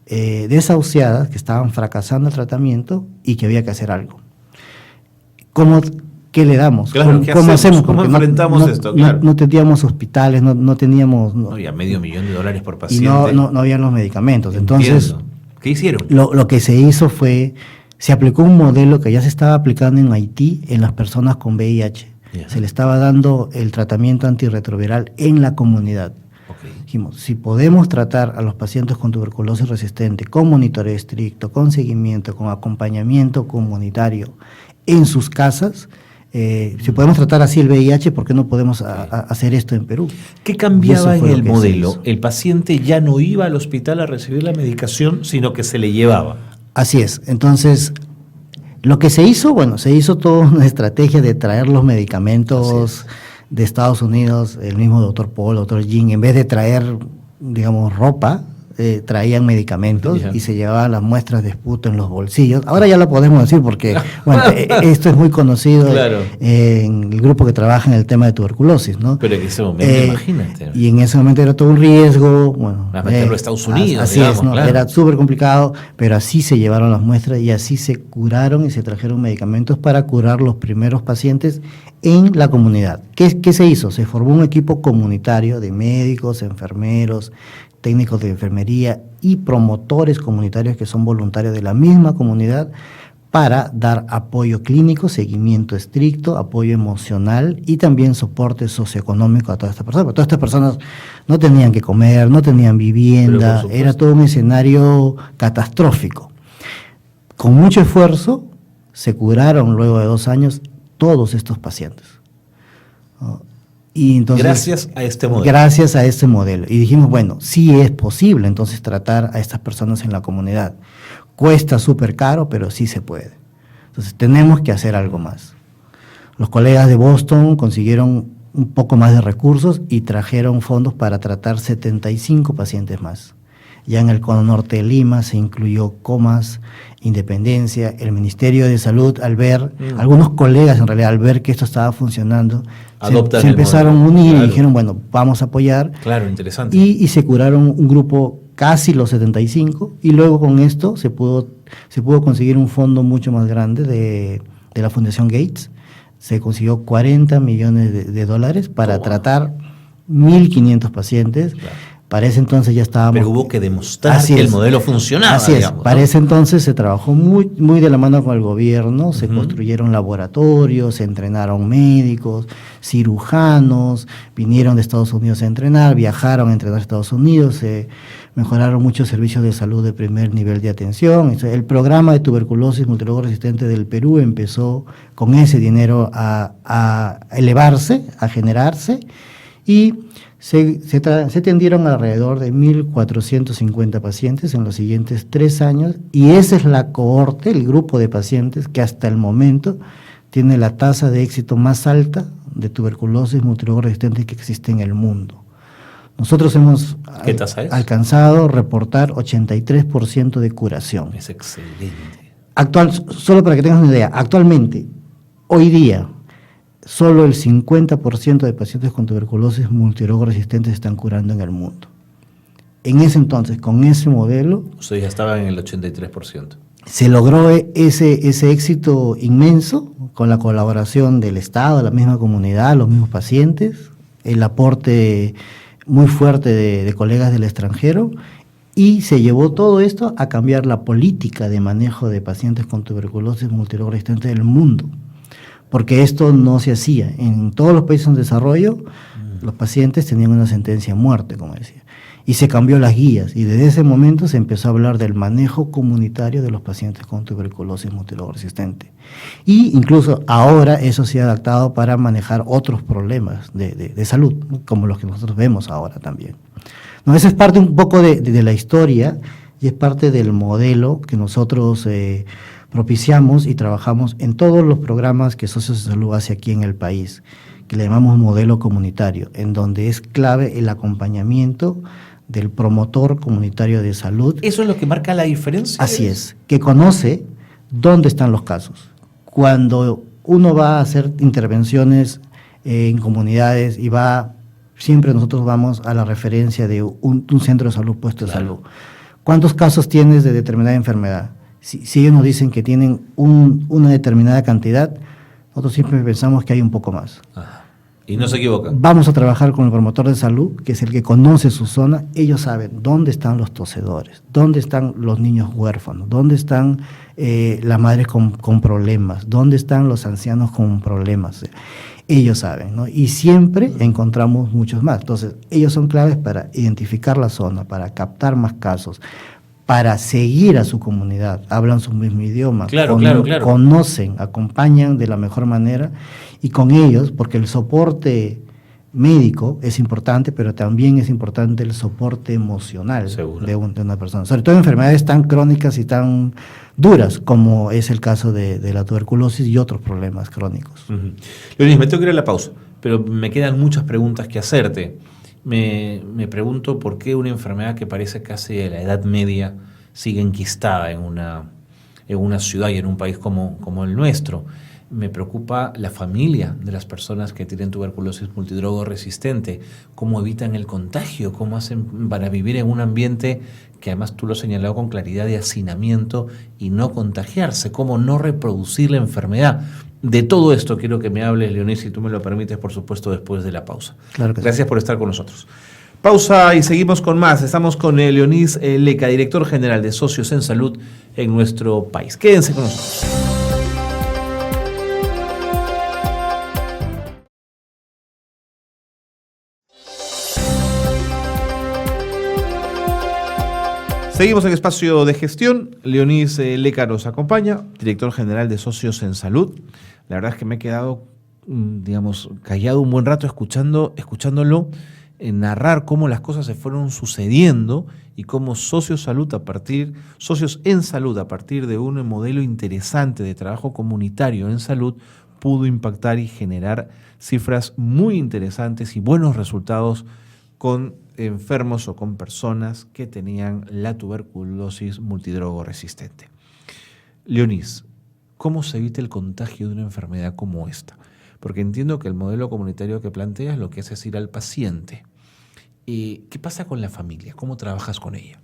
desahuciadas, que estaban fracasando el tratamiento y que había que hacer algo. ¿Qué le damos? Claro, ¿Cómo hacemos? ¿Cómo enfrentamos esto? Claro. No teníamos hospitales, no teníamos... No había $500,000 por paciente. Y no habían los medicamentos. Entonces, ¿qué hicieron? Lo que se hizo fue, se aplicó un modelo que ya se estaba aplicando en Haití en las personas con VIH. Se le estaba dando el tratamiento antirretroviral en la comunidad. Dijimos, si podemos tratar a los pacientes con tuberculosis resistente con monitoreo estricto, con seguimiento, con acompañamiento comunitario en sus casas, si podemos tratar así el VIH, ¿por qué no podemos hacer esto en Perú? ¿Qué cambiaba en el modelo? El paciente ya no iba al hospital a recibir la medicación, sino que se le llevaba. Así es. Entonces, lo que se hizo, se hizo toda una estrategia de traer los medicamentos de Estados Unidos. El mismo doctor Paul, doctor Jim, en vez de traer, digamos, ropa, traían medicamentos y se llevaban las muestras de esputo en los bolsillos. Ahora ya lo podemos decir porque esto es muy conocido en el grupo que trabaja en el tema de tuberculosis, ¿no? Pero en ese momento, imagínate. Y en ese momento era todo un riesgo. A meterlo a Estados Unidos, así digamos, es, ¿no? Claro. Era súper complicado, pero así se llevaron las muestras y así se curaron y se trajeron medicamentos para curar los primeros pacientes en la comunidad. ¿Qué se hizo? Se formó un equipo comunitario de médicos, enfermeros, técnicos de enfermería y promotores comunitarios que son voluntarios de la misma comunidad para dar apoyo clínico, seguimiento estricto, apoyo emocional y también soporte socioeconómico a todas estas personas. Porque todas estas personas no tenían que comer, no tenían vivienda, era todo un escenario catastrófico. Con mucho esfuerzo se curaron luego de 2 años todos estos pacientes, ¿no? Y entonces, gracias a este modelo. Gracias a este modelo. Y dijimos, bueno, sí es posible entonces tratar a estas personas en la comunidad. Cuesta súper caro, pero sí se puede. Entonces tenemos que hacer algo más. Los colegas de Boston consiguieron un poco más de recursos y trajeron fondos para tratar 75 pacientes más. Ya en el cono norte de Lima se incluyó Comas, Independencia, el Ministerio de Salud, al ver, algunos colegas en realidad, al ver que esto estaba funcionando, se empezaron a unir y dijeron, bueno, vamos a apoyar. Claro, interesante. Y se curaron un grupo casi los 75, y luego con esto se pudo conseguir un fondo mucho más grande de la Fundación Gates. Se consiguió 40 millones de dólares para tratar 1.500 pacientes. Claro. Para ese entonces ya estábamos... Pero hubo que demostrar que el modelo funcionaba. Así es. Digamos, para ese entonces se trabajó muy, muy de la mano con el gobierno, se construyeron laboratorios, se entrenaron médicos, cirujanos, vinieron de Estados Unidos a entrenar, viajaron a entrenar a Estados Unidos, se mejoraron muchos servicios de salud de primer nivel de atención. El programa de tuberculosis multilogo resistente del Perú empezó con ese dinero a elevarse, a generarse, y se atendieron alrededor de 1.450 pacientes en los siguientes 3 años, y esa es la cohorte, el grupo de pacientes que hasta el momento tiene la tasa de éxito más alta de tuberculosis multilogo resistente que existe en el mundo. Nosotros hemos alcanzado reportar 83% de curación. Es excelente. Solo para que tengas una idea, actualmente, hoy día, solo el 50% de pacientes con tuberculosis multilogo resistente se están curando en el mundo. En ese entonces, con ese modelo... Ustedes ya estaban en el 83%. Se logró ese éxito inmenso con la colaboración del Estado, la misma comunidad, los mismos pacientes, el aporte muy fuerte de colegas del extranjero, y se llevó todo esto a cambiar la política de manejo de pacientes con tuberculosis multilogo resistente del mundo. Porque esto no se hacía. En todos los países en desarrollo, los pacientes tenían una sentencia de muerte, como decía. Y se cambió las guías, y desde ese momento se empezó a hablar del manejo comunitario de los pacientes con tuberculosis multilogo resistente. Y incluso ahora eso se ha adaptado para manejar otros problemas de salud, ¿no? Como los que nosotros vemos ahora también. No, esa es parte un poco de la historia, y es parte del modelo que nosotros propiciamos y trabajamos en todos los programas que Socios de Salud hace aquí en el país, que le llamamos modelo comunitario, en donde es clave el acompañamiento del promotor comunitario de salud. ¿Eso es lo que marca la diferencia? Así es, que conoce dónde están los casos. Cuando uno va a hacer intervenciones en comunidades y siempre nosotros vamos a la referencia de un centro de salud, puesto de salud. ¿Cuántos casos tienes de determinada enfermedad? Si ellos nos dicen que tienen una determinada cantidad, nosotros siempre pensamos que hay un poco más. Ajá. Y no se equivocan. Vamos a trabajar con el promotor de salud, que es el que conoce su zona. Ellos saben dónde están los tosedores, dónde están los niños huérfanos, dónde están las madres con problemas, dónde están los ancianos con problemas. Ellos saben, ¿no? Y siempre encontramos muchos más. Entonces, ellos son claves para identificar la zona, para captar más casos, para seguir a su comunidad, hablan su mismo idioma, claro. Conocen, acompañan de la mejor manera, y con ellos, porque el soporte médico es importante, pero también es importante el soporte emocional de una persona, sobre todo en enfermedades tan crónicas y tan duras como es el caso de la tuberculosis y otros problemas crónicos. Leonis, me tengo que ir a la pausa, pero me quedan muchas preguntas que hacerte. Me pregunto por qué una enfermedad que parece casi de la Edad Media sigue enquistada en una ciudad y en un país como el nuestro. Me preocupa la familia de las personas que tienen tuberculosis multidrogo resistente, cómo evitan el contagio, cómo hacen para vivir en un ambiente que además tú lo has señalado con claridad de hacinamiento y no contagiarse, cómo no reproducir la enfermedad. De todo esto quiero que me hables, Leonis, si tú me lo permites, por supuesto, después de la pausa. Claro que Gracias sí. por estar con nosotros. Pausa y seguimos con más. Estamos con Leonis Leca, director general de Socios en Salud en nuestro país. Quédense con nosotros. Seguimos en Espacio de Gestión. Leonis Leca nos acompaña, director general de Socios en Salud. La verdad es que me he quedado digamos, callado un buen rato escuchándolo narrar cómo las cosas se fueron sucediendo y cómo Socios en Salud, a partir de un modelo interesante de trabajo comunitario en salud, pudo impactar y generar cifras muy interesantes y buenos resultados con enfermos o con personas que tenían la tuberculosis multidrogo resistente. Leonís, ¿cómo se evita el contagio de una enfermedad como esta? Porque entiendo que el modelo comunitario que planteas lo que hace es ir al paciente. ¿Qué pasa con la familia? ¿Cómo trabajas con ella?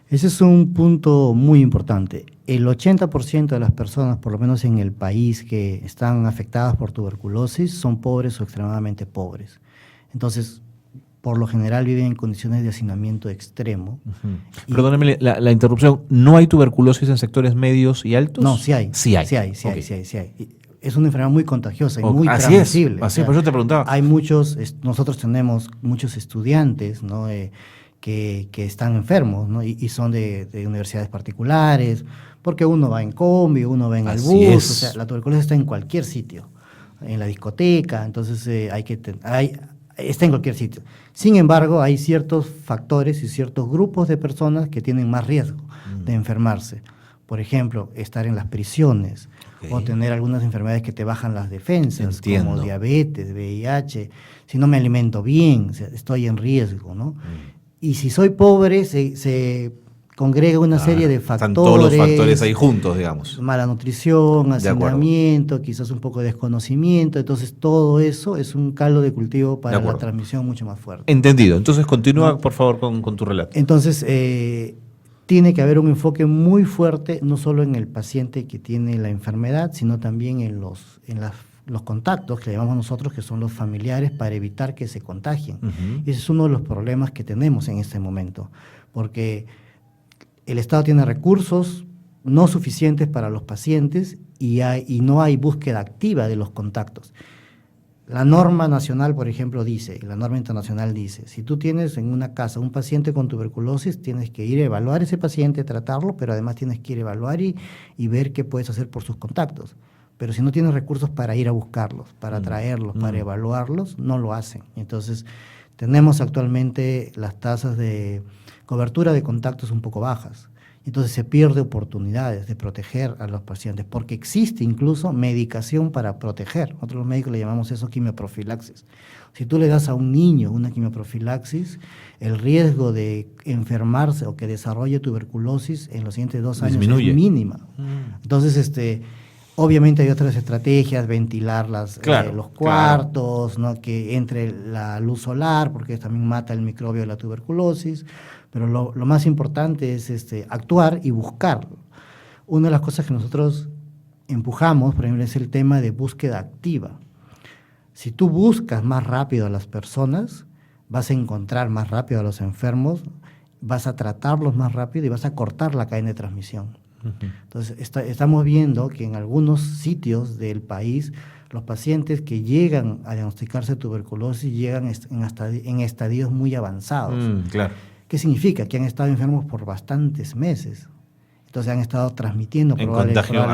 Ese es un punto muy importante. El 80% de las personas, por lo menos en el país, que están afectadas por tuberculosis son pobres o extremadamente pobres. Entonces, por lo general viven en condiciones de hacinamiento extremo. Uh-huh. Perdóname la interrupción. ¿No hay tuberculosis en sectores medios y altos? No, sí hay. Sí hay. Es una enfermedad muy contagiosa y muy transmisible. Así es, por eso te preguntaba. Hay nosotros tenemos muchos estudiantes, ¿no? Que están enfermos, ¿no? Y son de universidades particulares, porque uno va en combi, uno va en el bus, o sea, la tuberculosis está en cualquier sitio, en la discoteca, entonces está en cualquier sitio. Sin embargo, hay ciertos factores y ciertos grupos de personas que tienen más riesgo de enfermarse. Por ejemplo, estar en las prisiones, o tener algunas enfermedades que te bajan las defensas, como diabetes, VIH, si no me alimento bien, o sea, estoy en riesgo, ¿no? Y si soy pobre, se congrega una serie de factores. Están todos los factores ahí juntos, digamos. Mala nutrición, hacinamiento, quizás un poco de desconocimiento. Entonces, todo eso es un caldo de cultivo para la transmisión mucho más fuerte. Entendido. Entonces, continúa, por favor, con tu relato. Entonces, tiene que haber un enfoque muy fuerte, no solo en el paciente que tiene la enfermedad, sino también en los contactos, que le llamamos nosotros, que son los familiares, para evitar que se contagien. Uh-huh. Ese es uno de los problemas que tenemos en este momento, porque el Estado tiene recursos no suficientes para los pacientes y no hay búsqueda activa de los contactos. La norma nacional, por ejemplo, dice, y la norma internacional dice, si tú tienes en una casa un paciente con tuberculosis, tienes que ir a evaluar a ese paciente, tratarlo, pero además tienes que ir a evaluar y ver qué puedes hacer por sus contactos. Pero si no tienes recursos para ir a buscarlos, para traerlos, para evaluarlos, no lo hacen. Entonces, tenemos actualmente las tasas de cobertura de contactos un poco bajas. Entonces, se pierde oportunidades de proteger a los pacientes, porque existe incluso medicación para proteger. Nosotros los médicos le llamamos eso quimioprofilaxis. Si tú le das a un niño una quimioprofilaxis, el riesgo de enfermarse o que desarrolle tuberculosis en los siguientes 2 años es mínima. Entonces, obviamente hay otras estrategias, ventilar los cuartos, ¿no? Que entre la luz solar, porque también mata el microbio de la tuberculosis, pero lo más importante es actuar y buscar. Una de las cosas que nosotros empujamos, por ejemplo, es el tema de búsqueda activa. Si tú buscas más rápido a las personas, vas a encontrar más rápido a los enfermos, vas a tratarlos más rápido y vas a cortar la cadena de transmisión. Entonces, estamos viendo que en algunos sitios del país los pacientes que llegan a diagnosticarse tuberculosis llegan en estadios muy avanzados. Claro. ¿Qué significa? Que han estado enfermos por bastantes meses. Entonces han estado transmitiendo probablemente la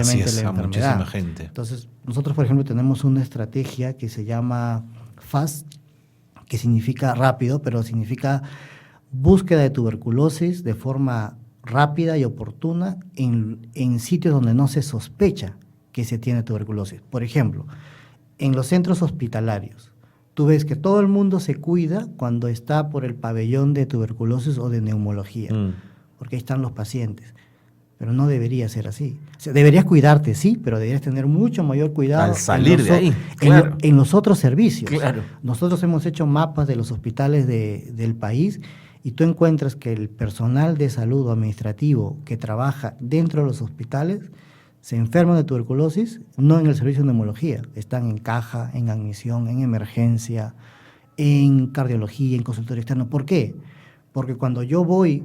enfermedad. Muchísima gente. Entonces, nosotros, por ejemplo, tenemos una estrategia que se llama FAST, que significa rápido, pero significa búsqueda de tuberculosis de forma rápida y oportuna en sitios donde no se sospecha que se tiene tuberculosis. Por ejemplo, en los centros hospitalarios, tú ves que todo el mundo se cuida cuando está por el pabellón de tuberculosis o de neumología, porque ahí están los pacientes. Pero no debería ser así. O sea, deberías cuidarte, sí, pero deberías tener mucho mayor cuidado al salir de ahí, claro. en los otros servicios. Claro. Nosotros hemos hecho mapas de los hospitales del país y tú encuentras que el personal de salud o administrativo que trabaja dentro de los hospitales se enferman de tuberculosis, no en el servicio de neumología, están en caja, en admisión, en emergencia, en cardiología, en consultorio externo. ¿Por qué? Porque cuando yo voy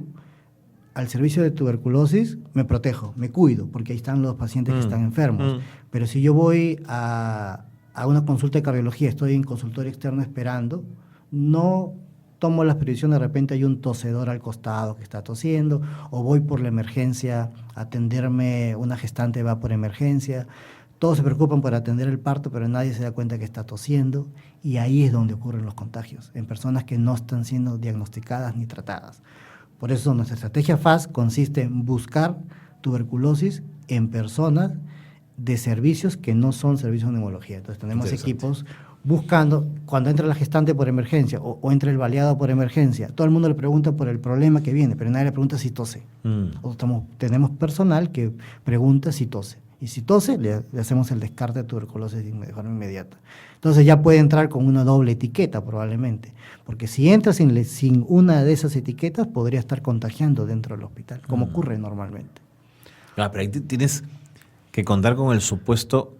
al servicio de tuberculosis, me protejo, me cuido, porque ahí están los pacientes que están enfermos. Pero si yo voy a una consulta de cardiología, estoy en consultorio externo esperando, no tomo las previsiones, de repente hay un tosedor al costado que está tosiendo, o voy por la emergencia a atenderme, una gestante va por emergencia. Todos se preocupan por atender el parto, pero nadie se da cuenta que está tosiendo, y ahí es donde ocurren los contagios, en personas que no están siendo diagnosticadas ni tratadas. Por eso nuestra estrategia FAST consiste en buscar tuberculosis en personas de servicios que no son servicios de neumología. Entonces tenemos equipos buscando, cuando entra la gestante por emergencia o entra el baleado por emergencia, todo el mundo le pregunta por el problema que viene, pero nadie le pregunta si tose. Tenemos personal que pregunta si tose. Y si tose, le hacemos el descarte de tuberculosis de forma inmediata. Entonces ya puede entrar con una doble etiqueta probablemente, porque si entra sin una de esas etiquetas, podría estar contagiando dentro del hospital, como ocurre normalmente. Pero ahí tienes que contar con el supuesto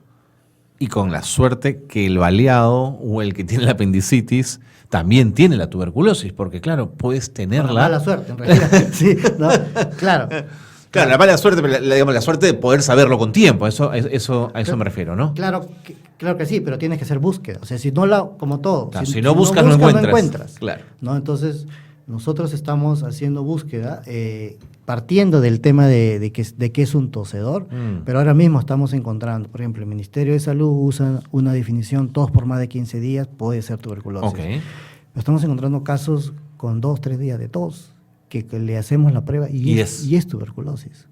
y con la suerte que el baleado o el que tiene la apendicitis también tiene la tuberculosis, porque claro, puedes tenerla. Mala suerte, en realidad. Sí, ¿no? Claro. Claro, la mala suerte, digamos, la suerte de poder saberlo con tiempo, a eso me refiero, ¿no? Claro que sí, pero tienes que hacer búsqueda. O sea, como todo. Claro, si no buscas, no encuentras. Claro. ¿No? Entonces, nosotros estamos haciendo búsqueda, partiendo del tema de qué es un tosedor, pero ahora mismo estamos encontrando, por ejemplo, el Ministerio de Salud usa una definición, tos por más de 15 días puede ser tuberculosis. Okay. Pero estamos encontrando casos con 2-3 días de tos, que le hacemos la prueba y es tuberculosis,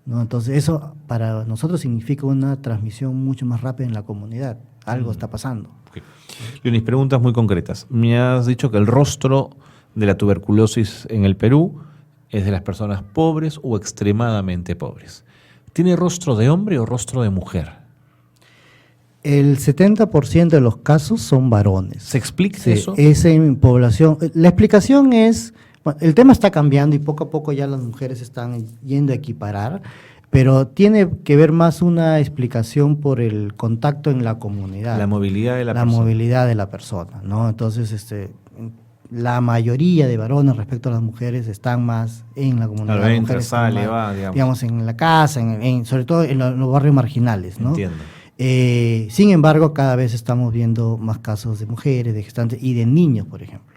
¿no? Entonces eso para nosotros significa una transmisión mucho más rápida en la comunidad. Algo está pasando. Okay. Leonis, preguntas muy concretas. Me has dicho que el rostro de la tuberculosis en el Perú es de las personas pobres o extremadamente pobres. ¿Tiene rostro de hombre o rostro de mujer? El 70% de los casos son varones. ¿Se explica eso? Es en población. La explicación es... Bueno, el tema está cambiando y poco a poco ya las mujeres están yendo a equiparar, pero tiene que ver más una explicación por el contacto en la comunidad. La movilidad de la persona. La movilidad de la persona, ¿no? Entonces, la mayoría de varones respecto a las mujeres están más en la comunidad. Claro, entra, sale, va, digamos, en la casa, sobre todo en los barrios marginales, ¿no? Entiendo. Sin embargo, cada vez estamos viendo más casos de mujeres, de gestantes y de niños, por ejemplo.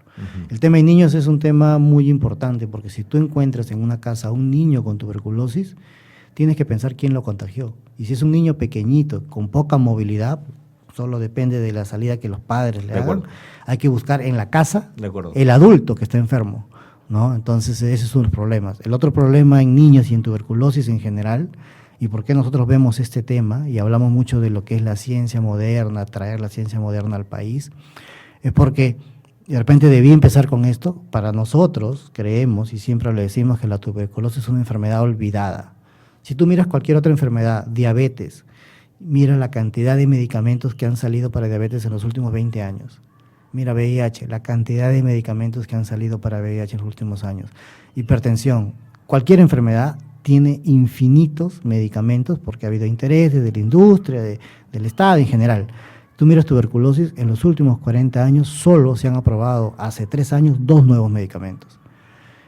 El tema de niños es un tema muy importante, porque si tú encuentras en una casa a un niño con tuberculosis, tienes que pensar quién lo contagió. Y si es un niño pequeñito, con poca movilidad, solo depende de la salida que los padres le hagan, hay que buscar en la casa el adulto que está enfermo, ¿no? Entonces ese es uno de los problemas. El otro problema en niños y en tuberculosis en general, y por qué nosotros vemos este tema, y hablamos mucho de lo que es la ciencia moderna, traer la ciencia moderna al país, es porque de repente debí empezar con esto. Para nosotros creemos, y siempre le decimos, que la tuberculosis es una enfermedad olvidada. Si tú miras cualquier otra enfermedad, diabetes, mira la cantidad de medicamentos que han salido para diabetes en los últimos 20 años. Mira VIH, la cantidad de medicamentos que han salido para VIH en los últimos años. Hipertensión, cualquier enfermedad tiene infinitos medicamentos porque ha habido interés desde la industria, del Estado en general. Tú miras tuberculosis, en los últimos 40 años solo se han aprobado, hace 3 años, 2 nuevos medicamentos.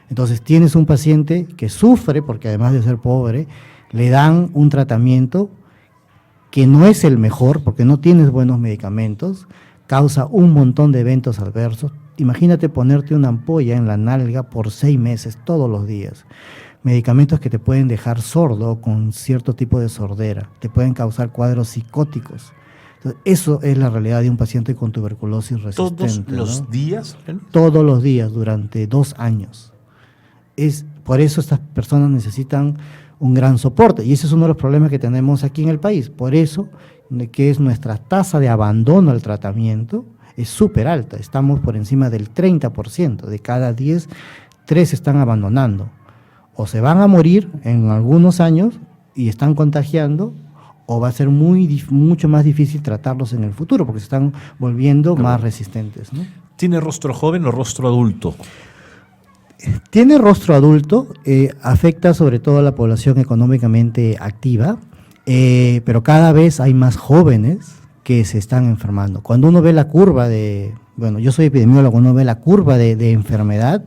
Entonces tienes un paciente que sufre, porque además de ser pobre, le dan un tratamiento que no es el mejor, porque no tienes buenos medicamentos, causa un montón de eventos adversos. Imagínate ponerte una ampolla en la nalga por 6 meses, todos los días. Medicamentos que te pueden dejar sordo con cierto tipo de sordera, te pueden causar cuadros psicóticos. Entonces, eso es la realidad de un paciente con tuberculosis resistente. ¿Todos los días? Todos los días, durante 2 años. Por eso estas personas necesitan un gran soporte, y ese es uno de los problemas que tenemos aquí en el país. Por eso, que es nuestra tasa de abandono al tratamiento es súper alta. Estamos por encima del 30%. De cada 10, 3 están abandonando. O se van a morir en algunos años y están contagiando, o va a ser mucho más difícil tratarlos en el futuro, porque se están volviendo más resistentes, ¿no? ¿Tiene rostro joven o rostro adulto? Tiene rostro adulto, afecta sobre todo a la población económicamente activa, pero cada vez hay más jóvenes que se están enfermando. Cuando uno ve la curva yo soy epidemiólogo, uno ve la curva de enfermedad,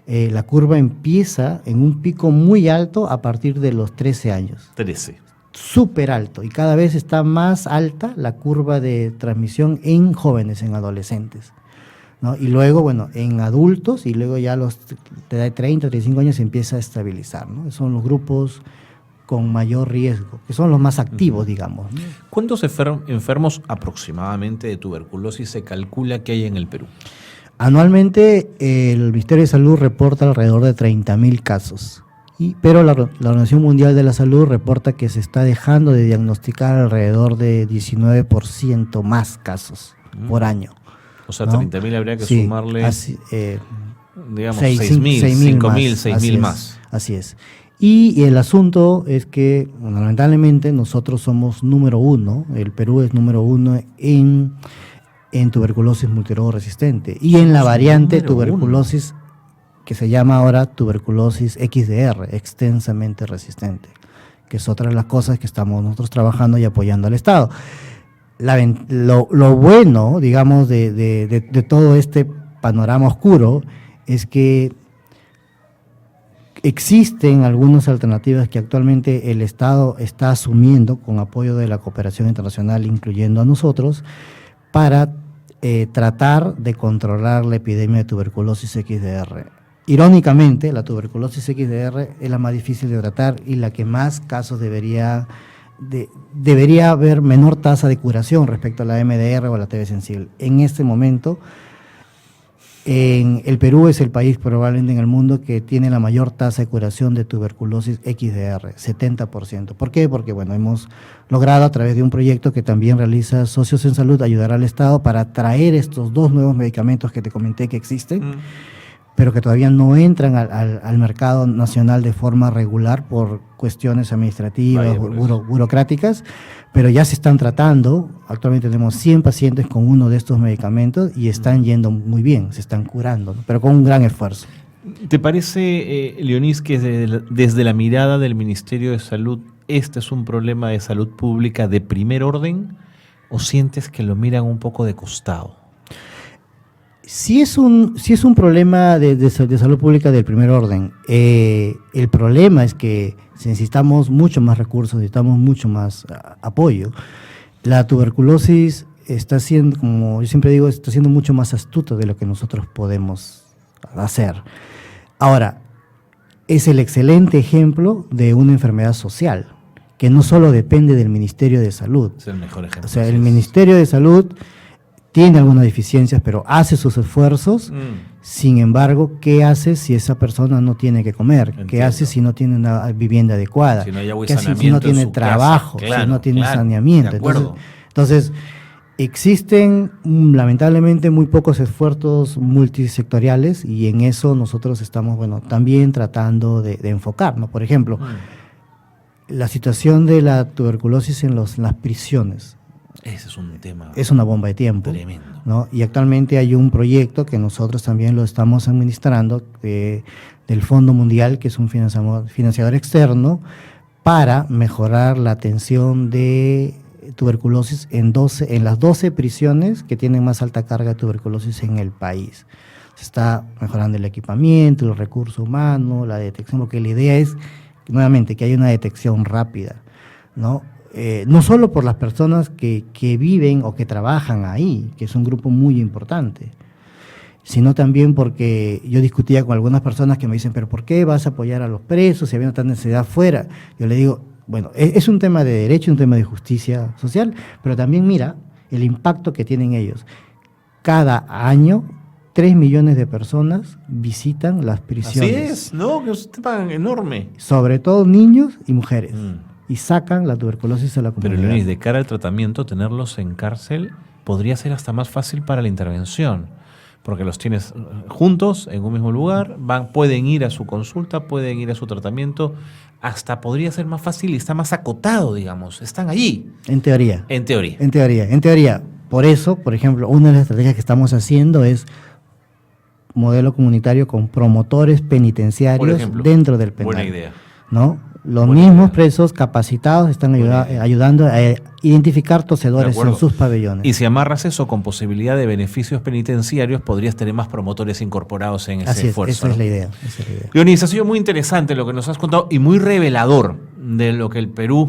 la curva empieza en un pico muy alto a partir de los 13 años. 13. Súper alto, y cada vez está más alta la curva de transmisión en jóvenes, en adolescentes, ¿no? Y luego, en adultos, y luego ya a los de 30, 35 años se empieza a estabilizar, ¿no? Son los grupos con mayor riesgo, que son los más activos, digamos, ¿no? ¿Cuántos enfermos aproximadamente de tuberculosis se calcula que hay en el Perú? Anualmente el Ministerio de Salud reporta alrededor de 30.000 casos, pero la Organización Mundial de la Salud reporta que se está dejando de diagnosticar alrededor de 19% más casos por año. O sea, ¿no? 30.000 habría que sumarle, digamos, 6.000, 5.000, 6.000 más. Así es. Y el asunto es que, lamentablemente, nosotros somos número uno, el Perú es número uno en tuberculosis multirogo resistente y en la variante tuberculosis que se llama ahora tuberculosis XDR, extensamente resistente, que es otra de las cosas que estamos nosotros trabajando y apoyando al Estado. Lo bueno, digamos, de todo este panorama oscuro es que existen algunas alternativas que actualmente el Estado está asumiendo con apoyo de la cooperación internacional, incluyendo a nosotros, para tratar de controlar la epidemia de tuberculosis XDR. Irónicamente, la tuberculosis XDR es la más difícil de tratar y la que más casos debería haber menor tasa de curación respecto a la MDR o a la TB sensible. En este momento, el Perú es el país probablemente en el mundo que tiene la mayor tasa de curación de tuberculosis XDR, 70%. ¿Por qué? Porque bueno, hemos logrado a través de un proyecto que también realiza Socios en Salud ayudar al Estado para traer estos 2 nuevos medicamentos que te comenté que existen, pero que todavía no entran al mercado nacional de forma regular por cuestiones administrativas, burocráticas, pero ya se están tratando. Actualmente tenemos 100 pacientes con uno de estos medicamentos y están yendo muy bien, se están curando, ¿no? Pero con un gran esfuerzo. ¿Te parece, Leonís, que desde la mirada del Ministerio de Salud, este es un problema de salud pública de primer orden o sientes que lo miran un poco de costado? Sí es un problema de salud pública del primer orden. El problema es que necesitamos mucho más recursos, necesitamos mucho más apoyo. La tuberculosis está siendo, como yo siempre digo, está siendo mucho más astuta de lo que nosotros podemos hacer. Ahora, es el excelente ejemplo de una enfermedad social, que no solo depende del Ministerio de Salud. Es el mejor ejemplo. O sea, el Ministerio de Salud tiene algunas deficiencias, pero hace sus esfuerzos. Sin embargo, ¿qué hace si esa persona no tiene que comer? Entiendo. ¿Qué hace si no tiene una vivienda adecuada? Si no hay agua y ¿Qué hace si saneamiento no tiene en su trabajo? casa? Claro, si no tiene claro, saneamiento. de acuerdo. Entonces, existen lamentablemente muy pocos esfuerzos multisectoriales y en eso nosotros estamos, también tratando de enfocar, ¿no? Por ejemplo, la situación de la tuberculosis en las prisiones. Ese es un tema. Es una bomba de tiempo. Tremendo. ¿No? Y actualmente hay un proyecto que nosotros también lo estamos administrando del Fondo Mundial, que es un financiador externo, para mejorar la atención de tuberculosis en las 12 prisiones que tienen más alta carga de tuberculosis en el país. Se está mejorando el equipamiento, los recursos humanos, la detección, porque la idea es, nuevamente, que haya una detección rápida, ¿no? No solo por las personas que viven o que trabajan ahí, que es un grupo muy importante, sino también porque yo discutía con algunas personas que me dicen, pero ¿por qué vas a apoyar a los presos si había una tanta necesidad afuera? Yo le digo, es un tema de derecho, un tema de justicia social, pero también mira el impacto que tienen ellos. Cada año 3 millones de personas visitan las prisiones. Así es, ¿no? Que es un tema enorme. Sobre todo niños y mujeres. Y sacan la tuberculosis a la comunidad. Pero Leonís, de cara al tratamiento, tenerlos en cárcel podría ser hasta más fácil para la intervención, porque los tienes juntos en un mismo lugar, pueden ir a su consulta, pueden ir a su tratamiento, hasta podría ser más fácil y está más acotado, digamos, están allí. En teoría. En teoría. En teoría. Por eso, por ejemplo, una de las estrategias que estamos haciendo es modelo comunitario con promotores penitenciarios, por ejemplo, dentro del penal. Buena idea. ¿No? Los mismos presos capacitados están ayudando a identificar tosedores en sus pabellones. Y si amarras eso con posibilidad de beneficios penitenciarios, podrías tener más promotores incorporados en ese esfuerzo. Esa es la idea. Leonís, ha sido muy interesante lo que nos has contado y muy revelador de lo que el Perú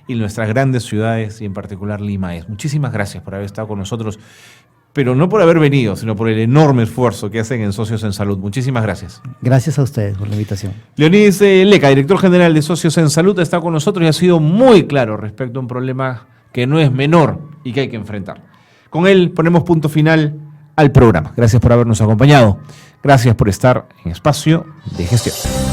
y nuestras grandes ciudades, y en particular Lima, es. Muchísimas gracias por haber estado con nosotros. pero no por haber venido, sino por el enorme esfuerzo que hacen en Socios en Salud. Muchísimas gracias. Gracias a ustedes por la invitación. Leonides Leca, director general de Socios en Salud, está con nosotros y ha sido muy claro respecto a un problema que no es menor y que hay que enfrentar. Con él ponemos punto final al programa. Gracias por habernos acompañado. Gracias por estar en Espacio de Gestión.